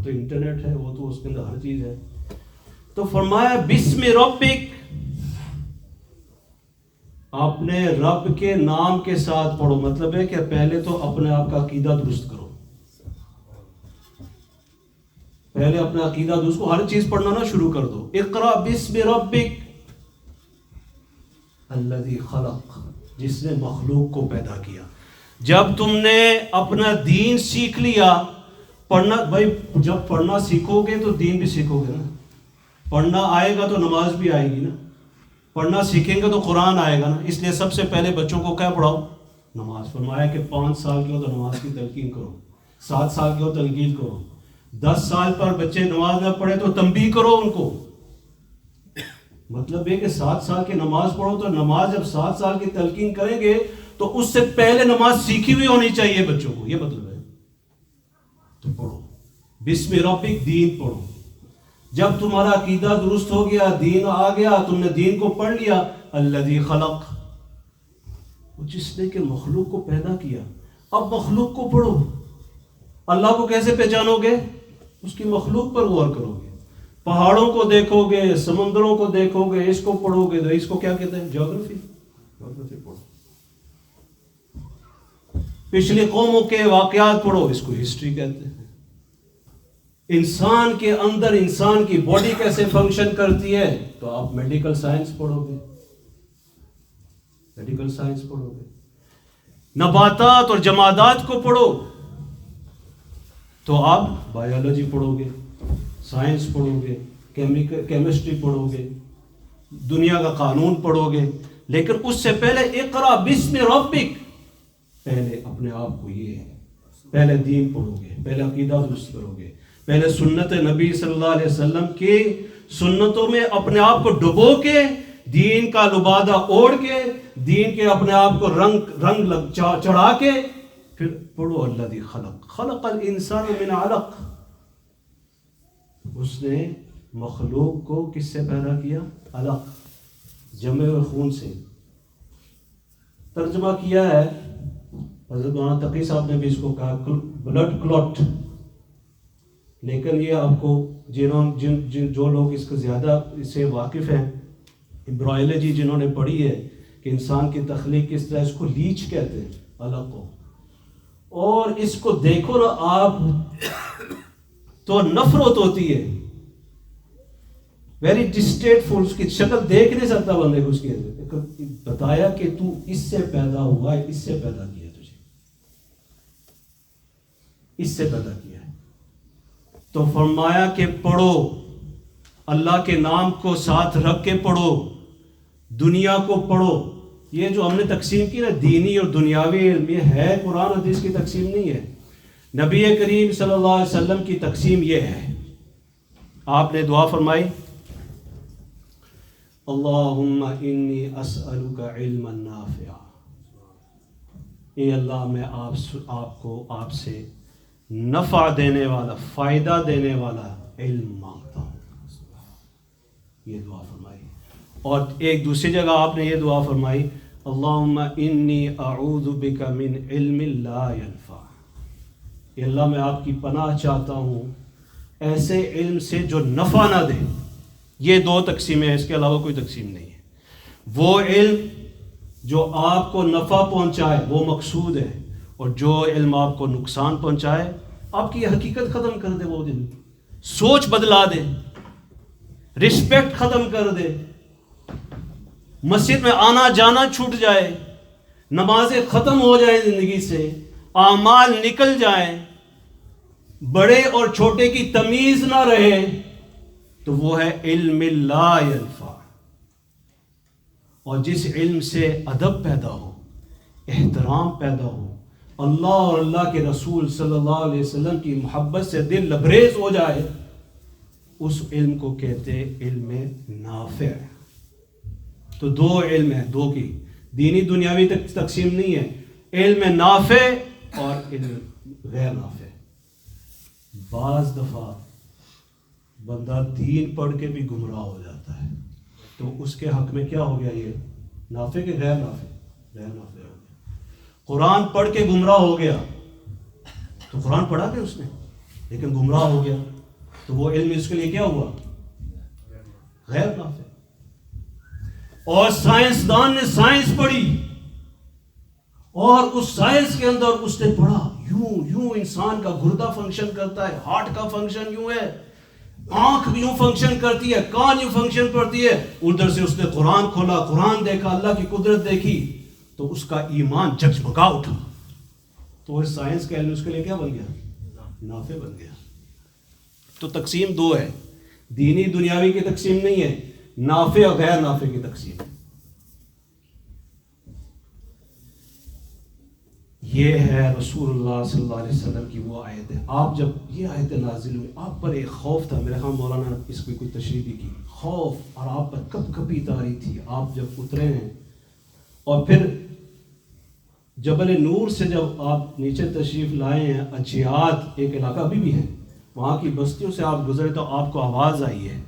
تو انٹرنیٹ ہے, وہ تو اس کے اندر ہر چیز ہے. تو فرمایا بسم ربک, اپنے رب کے نام کے ساتھ پڑھو. مطلب ہے کہ پہلے تو اپنے آپ کا عقیدہ درست کرو, پہلے اپنا عقیدہ درست کو, ہر چیز پڑھنا نہ شروع کر دو. اقرا بسم ربک الذی خلق, جس نے مخلوق کو پیدا کیا. جب تم نے اپنا دین سیکھ لیا, پڑھنا بھائی جب پڑھنا سیکھو گے تو دین بھی سیکھو گے نا. پڑھنا آئے گا تو نماز بھی آئے گی نا, پڑھنا سیکھیں گے تو قرآن آئے گا نا. اس لیے سب سے پہلے بچوں کو کیا پڑھاؤ؟ نماز. فرمایا کہ 5 سال کے ہو تو نماز کی تلقین کرو, 7 سال کے ہو تلقین کرو, 10 سال پر بچے نماز نہ پڑھے تو تنبیہ کرو ان کو. مطلب یہ کہ 7 سال کی نماز پڑھو تو نماز جب 7 سال کی تلقین کریں گے تو اس سے پہلے نماز سیکھی ہوئی ہونی چاہیے بچوں کو, یہ مطلب ہے. تو پڑھو بسم ربک, دین پڑھو. جب تمہارا عقیدہ درست ہو گیا, دین آ گیا, تم نے دین کو پڑھ لیا, الذی خلق, جس نے کہ مخلوق کو پیدا کیا. اب مخلوق کو پڑھو. اللہ کو کیسے پہچانو گے؟ اس کی مخلوق پر غور کرو گے. پہاڑوں کو دیکھو گے, سمندروں کو دیکھو گے, اس کو پڑھو گے تو اس کو کیا کہتے ہیں؟ جیوگرافی پڑھو. پچھلی قوموں کے واقعات پڑھو, اس کو ہسٹری کہتے ہیں. انسان کے اندر انسان کی باڈی کیسے فنکشن کرتی ہے تو آپ میڈیکل سائنس پڑھو گے, میڈیکل سائنس پڑھو گے. نباتات اور جمادات کو پڑھو تو آپ بایولوجی پڑھو گے, سائنس پڑھو گے, کیمسٹری پڑھو گے, دنیا کا قانون پڑھو گے. لیکن اس سے پہلے اقرا بسم ربک, پہلے اپنے آپ کو یہ ہے, پہلے دین پڑھو گے, پہلے عقیدہ درست کرو گے, پہلے سنت نبی صلی اللہ علیہ وسلم کی سنتوں میں اپنے آپ کو ڈبو کے, دین کا لبادہ اوڑھ کے, دین کے اپنے آپ کو رنگ چڑھا کے پھر پڑھو الذی خلق, خلق الانسان من علق. اس نے مخلوق کو کس سے پیدا کیا؟ علق, جمع اور خون سے. ترجمہ کیا ہے حضرت مولانا تقی صاحب نے بھی اس کو کہا بلڈ کلوٹ. لیکن یہ آپ کو جو لوگ اس کو زیادہ اس سے واقف ہیں, امبرائیولوجی جنہوں نے پڑھی ہے کہ انسان کی تخلیق کس طرح, اس کو لیچ کہتے ہیں علق کو. اور اس کو دیکھو نا آپ تو نفرت ہوتی ہے, ویری ڈسٹیٹفل. اس کی شکل دیکھ نہیں سکتا بندے کو. اس کی بتایا کہ تو اس سے پیدا ہوا ہے, اس سے پیدا کیا تجھے, اس سے پیدا کیا ہے. تو فرمایا کہ پڑھو, اللہ کے نام کو ساتھ رکھ کے پڑھو, دنیا کو پڑھو. یہ جو ہم نے تقسیم کی نا دینی اور دنیاوی علم, یہ ہے قرآن حدیث کی تقسیم نہیں ہے. نبی کریم صلی اللہ علیہ وسلم کی تقسیم یہ ہے. آپ نے دعا فرمائی اللہم انی اسألک علما نافعا, اے اللہ میں آپ سے نفع دینے والا, فائدہ دینے والا علم مانگتا ہوں. یہ دعا فرمائی. اور ایک دوسری جگہ آپ نے یہ دعا فرمائی اللہم انی اعوذ بک من علم لا ینفع, اے اللہ میں آپ کی پناہ چاہتا ہوں ایسے علم سے جو نفع نہ دے. یہ 2 تقسیمیں ہیں, اس کے علاوہ کوئی تقسیم نہیں ہے. وہ علم جو آپ کو نفع پہنچائے وہ مقصود ہے, اور جو علم آپ کو نقصان پہنچائے, آپ کی حقیقت ختم کر دے, وہ دن سوچ بدلا دے, رسپیکٹ ختم کر دے, مسجد میں آنا جانا چھوٹ جائے, نمازیں ختم ہو جائیں زندگی سے, اعمال نکل جائیں, بڑے اور چھوٹے کی تمیز نہ رہے, تو وہ ہے علم لا ینفع. اور جس علم سے ادب پیدا ہو, احترام پیدا ہو, اللہ اور اللہ کے رسول صلی اللہ علیہ وسلم کی محبت سے دل لبریز ہو جائے, اس علم کو کہتے ہیں علم نافع. تو 2 علم ہیں, 2 کی دینی دنیاوی تقسیم نہیں ہے, علم نافع اور علم غیر نافع. بعض دفعہ بندہ دین پڑھ کے بھی گمراہ ہو جاتا ہے، تو اس کے حق میں کیا ہو گیا؟ یہ نافع کہ غیر نافع؟ غیر نافع ہو گیا. قرآن پڑھ کے گمراہ ہو گیا، تو قرآن پڑھا کہ اس نے لیکن گمراہ ہو گیا، تو وہ علم اس کے لیے کیا ہوا؟ غیر نافع. اور سائنسدان نے سائنس پڑھی اور اس سائنس کے اندر اس نے پڑھا یوں انسان کا گردہ فنکشن کرتا ہے، ہارٹ کا فنکشن یوں ہے، آنکھ یوں فنکشن کرتی ہے، کان یوں فنکشن کرتی ہے. ادھر سے اس نے قرآن کھولا، قرآن دیکھا، اللہ کی قدرت دیکھی، تو اس کا ایمان جگمگا اٹھا. تو وہ سائنس کا علم اس کے لیے کیا بن گیا؟ نافع بن گیا. تو تقسیم دو ہے، دینی دنیاوی کی تقسیم نہیں ہے، نافع اور غیر نافع کی تقسیم. یہ ہے رسول اللہ صلی اللہ علیہ وسلم کی وہ آیت ہے. آپ جب یہ آیت نازل ہوئی آپ پر ایک خوف تھا، میرے خیال مولانا نے اس کی کوئی تشریح بھی کی، خوف، اور آپ پر کب کبھی تاری تھی. آپ جب اترے ہیں اور پھر جبل نور سے جب آپ نیچے تشریف لائے ہیں، اجیات ایک علاقہ ابھی بھی ہے، وہاں کی بستیوں سے آپ گزرے تو آپ کو آواز آئی ہے،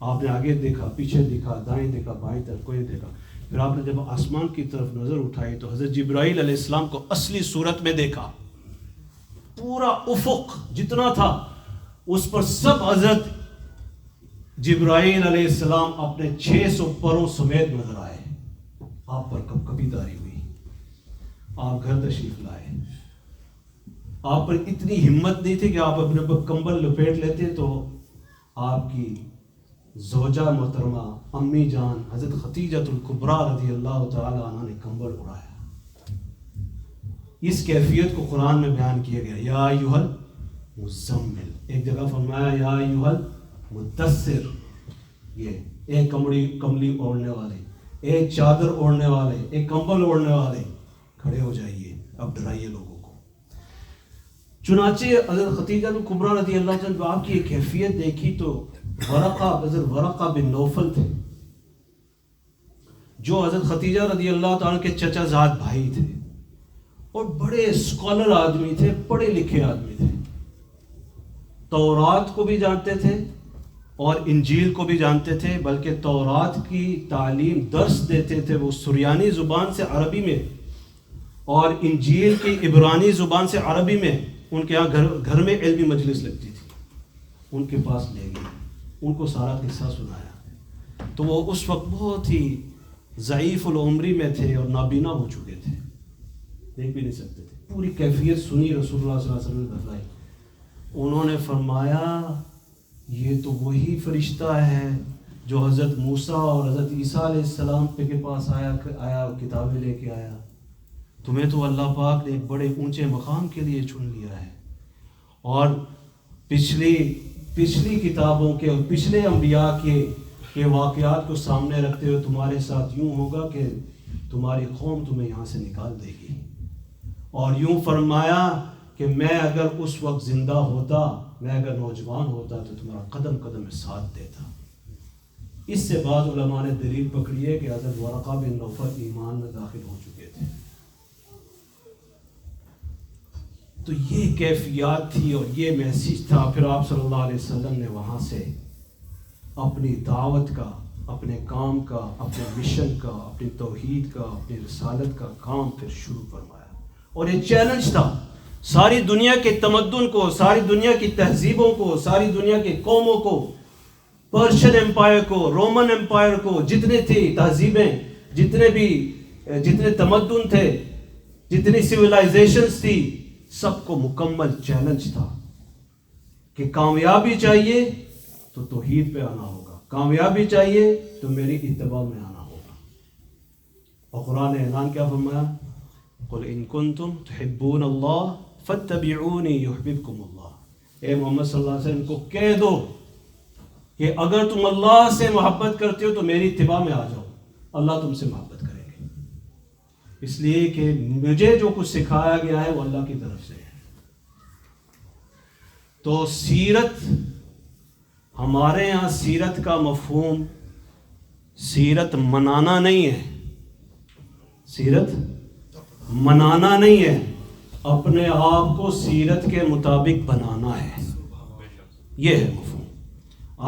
آپ نے آگے دیکھا، پیچھے دیکھا، دائیں دیکھا، بائیں طرف کوئی دیکھا. پھر آپ نے جب آسمان کی طرف نظر اٹھائی تو حضرت جبرائیل علیہ السلام کو اصلی صورت میں دیکھا. پورا افق جتنا تھا اس پر سب حضرت جبرائیل علیہ السلام اپنے 600 پروں سمیت نظر آئے. آپ پر کب کبھی داری ہوئی، آپ گھر تشریف لائے. آپ پر اتنی ہمت نہیں تھی کہ آپ اپنے اوپر کمبل لپیٹ لیتے تو آپ کی زوجہ محترمہ امی جان حضرت خدیجہ الکبریٰ رضی اللہ تعالی عنہ نے کمبل اڑایا. اس کیفیت کو قرآن میں بیان کیا گیا. یا ایھا المزمل، ایک جگہ فرمایا یا ایھا المدثر، یہ ایک کملی اوڑھنے والے، ایک چادر اوڑھنے والے، ایک کمبل اوڑھنے والے، کھڑے ہو جائیے، اب ڈرائیے لوگوں کو. چنانچہ حضرت خدیجہ الکبریٰ رضی اللہ عنہ آپ کی ایک کیفیت دیکھی تو ورقہ بن نوفل تھے جو حضرت خدیجہ رضی اللہ تعالیٰ کے چچا زاد بھائی تھے اور بڑے اسکالر آدمی تھے، پڑھے لکھے آدمی تھے. تورات کو بھی جانتے تھے اور انجیل کو بھی جانتے تھے، بلکہ تورات کی تعلیم درس دیتے تھے وہ سریانی زبان سے عربی میں، اور انجیل کی عبرانی زبان سے عربی میں. ان کے یہاں گھر میں علمی مجلس لگتی تھی، ان کے پاس لے گئے، ان کو سارا قصہ سنایا. تو وہ اس وقت بہت ہی ضعیف العمری میں تھے اور نابینا ہو چکے تھے، دیکھ بھی نہیں سکتے تھے. پوری کیفیت سنی رسول اللہ صلی اللہ علیہ وسلم نے بتلائی. انہوں نے فرمایا یہ تو وہی فرشتہ ہے جو حضرت موسیٰ اور حضرت عیسیٰ علیہ السلام کے پاس آیا کتابیں لے کے آیا. تمہیں تو اللہ پاک نے ایک بڑے اونچے مقام کے لیے چن لیا ہے، اور پچھلی کتابوں کے اور پچھلے انبیاء کے واقعات کو سامنے رکھتے ہوئے تمہارے ساتھ یوں ہوگا کہ تمہاری قوم تمہیں یہاں سے نکال دے گی. اور یوں فرمایا کہ میں اگر اس وقت زندہ ہوتا، میں اگر نوجوان ہوتا تو تمہارا قدم قدم میں ساتھ دیتا. اس سے بعض علماء نے دلیل پکڑی ہے کہ حضرت ورقہ بن نوفل ایمان میں داخل ہو چکے تھے. تو یہ کیفیات تھی اور یہ میسیج تھا. پھر آپ صلی اللہ علیہ وسلم نے وہاں سے اپنی دعوت کا، اپنے کام کا، اپنے مشن کا، اپنی توحید کا، اپنی رسالت کا کام پھر شروع فرمایا. اور یہ چیلنج تھا ساری دنیا کے تمدن کو، ساری دنیا کی تہذیبوں کو، ساری دنیا کی قوموں کو، پرشین امپائر کو، رومن امپائر کو، جتنے تھے تہذیبیں، جتنے تمدن تھے، جتنی سویلائزیشنز تھی، سب کو مکمل چیلنج تھا کہ کامیابی چاہیے تو توحید پہ آنا ہوگا، کامیابی چاہیے تو میری اتباع میں آنا ہوگا. اور قرآن نے اعلان کیا فرمایا؟ قل ان کنتم تحبون اللہ فاتبعونی یحببکم اللہ. اے محمد صلی اللہ علیہ وسلم کو کہہ دو کہ اگر تم اللہ سے محبت کرتے ہو تو میری اتباع میں آ جاؤ، اللہ تم سے محبت کریں گے. اس لیے کہ مجھے جو کچھ سکھایا گیا ہے وہ اللہ کی طرف سے ہے. تو سیرت، ہمارے ہاں سیرت کا مفہوم سیرت منانا نہیں ہے، سیرت منانا نہیں ہے. اپنے آپ کو سیرت کے مطابق بنانا ہے. یہ ہے مفہوم.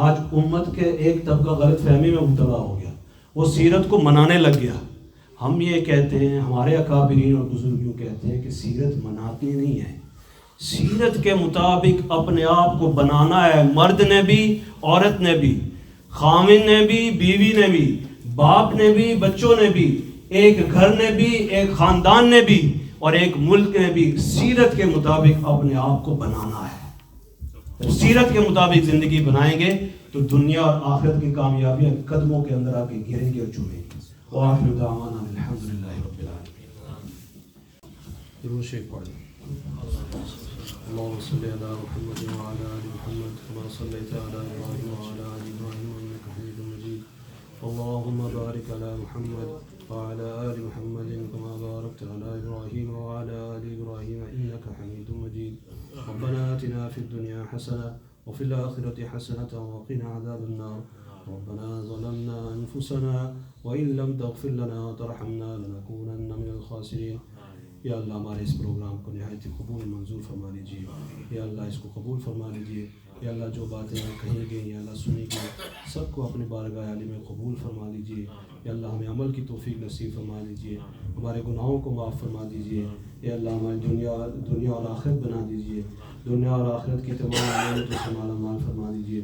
آج امت کے ایک طبقہ غلط فہمی میں مبتلا ہو گیا, وہ سیرت کو منانے لگ گیا. ہم یہ کہتے ہیں, ہمارے اکابرین اور بزرگوں کہتے ہیں کہ سیرت مناتی نہیں ہے, سیرت کے مطابق اپنے آپ کو بنانا ہے. مرد نے بھی, عورت نے بھی, خامن نے بھی, بیوی نے بھی, باپ نے بھی, بچوں نے بھی, ایک گھر نے بھی, ایک خاندان نے بھی, اور ایک ملک نے بھی سیرت کے مطابق اپنے آپ کو بنانا ہے. سیرت کے مطابق زندگی بنائیں گے تو دنیا اور آخرت کی کامیابیاں قدموں کے اندر آ کے گریں گے اور چومیں گے. وآخر دعوانا الحمدللہ رب العالمین. درود شریف پڑھیں. اللهم صل على محمد وعلى آل محمد كما صليت على إبراهيم وعلى آل إبراهيم إنك حميد مجيد. اللهم بارك على محمد وعلى آل محمد كما باركت على إبراهيم وعلى آل إبراهيم إنك حميد مجيد. ربنا آتنا في الدنيا حسنة وفي الآخرة حسنة وقنا عذاب النار. ربنا ظلمنا أنفسنا وإن لم تغفر لنا وترحمنا لنكونن من الخاسرين. یا اللہ ہمارے اس پروگرام کو نہایت قبول منظور فرما لیجیے. یا اللہ اس کو قبول فرما لیجیے. یا اللہ جو باتیں کہیں گئی یا اللہ سنی گئی سب کو اپنے بارگاہ عالی میں قبول فرما لیجیے. یا اللہ ہمیں عمل کی توفیق نصیب فرما لیجیے. ہمارے گناہوں کو معاف فرما دیجیے. یا اللہ ہماری دنیا اور آخرت بنا دیجیے. دنیا اور آخرت کی تمام نعمتوں سے مالا مال فرما دیجیے.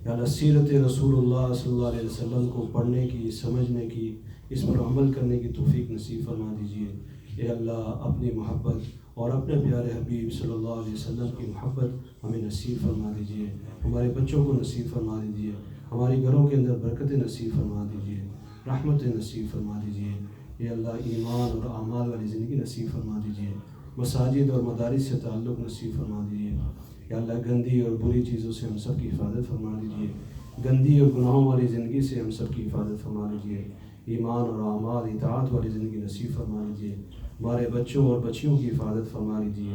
یا اللہ سیرت رسول اللہ صلی اللہ علیہ وسلم کو پڑھنے کی, سمجھنے کی, اس پر عمل کرنے کی توفیق نصیب فرما دیجیے. اے اللہ اپنی محبت اور اپنے پیارے حبیب صلی اللہ علیہ وسلم کی محبت ہمیں نصیب فرما دیجیے. ہمارے بچوں کو نصیب فرما دیجیے. ہمارے گھروں کے اندر برکتیں نصیب فرما دیجیے, رحمتیں نصیب فرما دیجیے. اے اللہ ایمان اور اعمال والی زندگی نصیب فرما دیجیے. مساجد اور مدارس سے تعلق نصیب فرما دیجیے. یا اللہ گندی اور بری چیزوں سے ہم سب کی حفاظت فرما دیجیے. گندی اور گناہوں والی زندگی سے ہم سب کی حفاظت فرما دیجیے. ایمان اور اعمال اطاعت والی زندگی نصیب فرما دیجیے. ہمارے بچوں اور بچیوں کی حفاظت فرما لیجیے.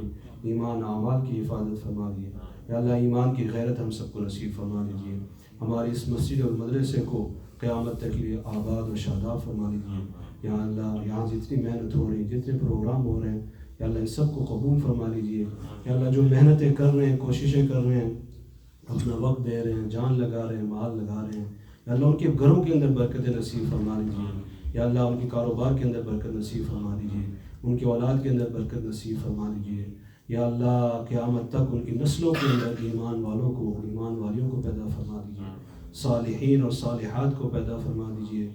ایمان اعمال کی حفاظت فرما دیجیے. یا اللہ ایمان کی غیرت ہم سب کو نصیب فرما دیجیے. ہماری اس مسجد اور مدرسے کو قیامت تک کے لیے آباد و شاداب فرما دیجیے. یا اللہ یہاں جتنی محنت ہو رہی, جتنے پروگرام ہو رہے ہیں, یا اللہ ان سب کو قبول فرما لیجیے. یا اللہ جو محنتیں کر رہے ہیں, کوششیں کر رہے ہیں, اپنا وقت دے رہے ہیں, جان لگا رہے ہیں, مال لگا رہے ہیں, یا اللہ ان کے گھروں کے اندر برکت نصیب فرما دیجیے. یا اللہ ان کے کاروبار کے اندر برکت نصیب فرما دیجیے. ان کی اولاد کے اندر برکت نصیب فرما دیجیے. یا اللہ قیامت تک ان کی نسلوں کے اندر ایمان والوں کو, ایمان والیوں کو پیدا فرما دیجیے. صالحین اور صالحات کو پیدا فرما دیجیے.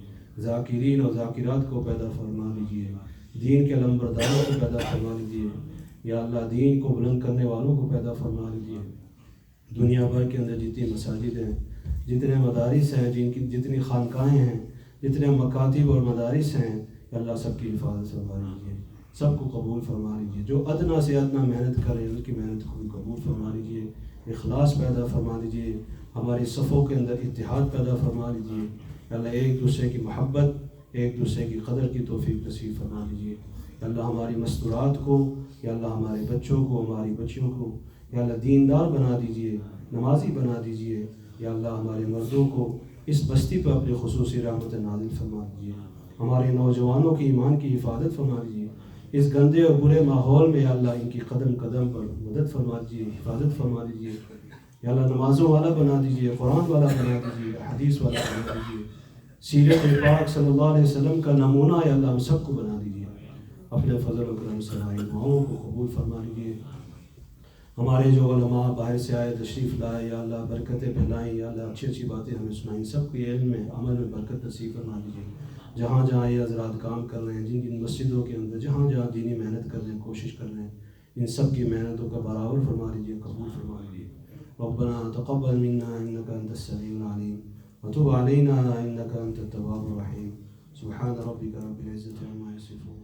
ذاکرین اور ذاکرات کو پیدا فرما دیجیے. دین کے علمبرداروں کو پیدا فرما دیجیے. یا اللہ دین کو بلند کرنے والوں کو پیدا فرما دیجیے. دنیا بھر کے اندر جتنی مساجد ہیں, جتنے مدارس ہیں, جتنی خانقاہیں ہیں, جتنے مکاتب اور مدارس ہیں, اللہ سب کی حفاظت فرما لیجیے. سب کو قبول فرما لیجیے. جو ادنا سے ادنا محنت کریں ان کی محنت کو بھی قبول فرما لیجیے. اخلاص پیدا فرما لیجیے. ہماری صفوں کے اندر اتحاد پیدا فرما لیجیے. اللہ ایک دوسرے کی محبت, ایک دوسرے کی قدر کی توفیق نصیب فرما لیجیے. اللہ ہماری مستورات کو, یا اللہ ہمارے بچوں کو, ہماری بچیوں کو, یا اللہ دیندار بنا دیجیے, نمازی بنا دیجیے. یا اللہ ہمارے مردوں کو اس بستی پر اپنی خصوصی رحمت نازل فرما دیجیے. ہمارے نوجوانوں کی ایمان کی حفاظت فرما دیجیے. اس گندے اور برے ماحول میں یا اللہ ان کی قدم قدم پر مدد فرما دیجیے, حفاظت فرما دیجیے. یا اللہ نمازوں والا بنا دیجیے, قرآن والا بنا دیجیے, حدیث والا بنا دیجیے. سیرت پاک صلی اللہ علیہ وسلم کا نمونہ یا اللہ ہم سب کو بنا دیجیے. اپنے فضل و کرم سے ہماری دعاؤں کو قبول فرما لیجیے. ہمارے جو علماء باہر سے آئے, تشریف لائے, یا اللہ برکتیں پھیلائیں, یا اللہ اچھی اچھی باتیں ہمیں سنائیں. سب کے علم میں, عمل میں برکت نصیب فرما دیجیے. جہاں جہاں یہ حضرات کام کر رہے ہیں, جن جن مسجدوں کے اندر جہاں جہاں دینی محنت کر رہے ہیں, کوشش کر رہے ہیں, ان سب کی محنتوں کا برابر فرما لیجیے, قبول فرما لیجیے. ربنا تقبل منا انك انت السميع العليم وتب علينا انك انت التواب الرحيم. سبحان ربك رب العزة عما يصفون.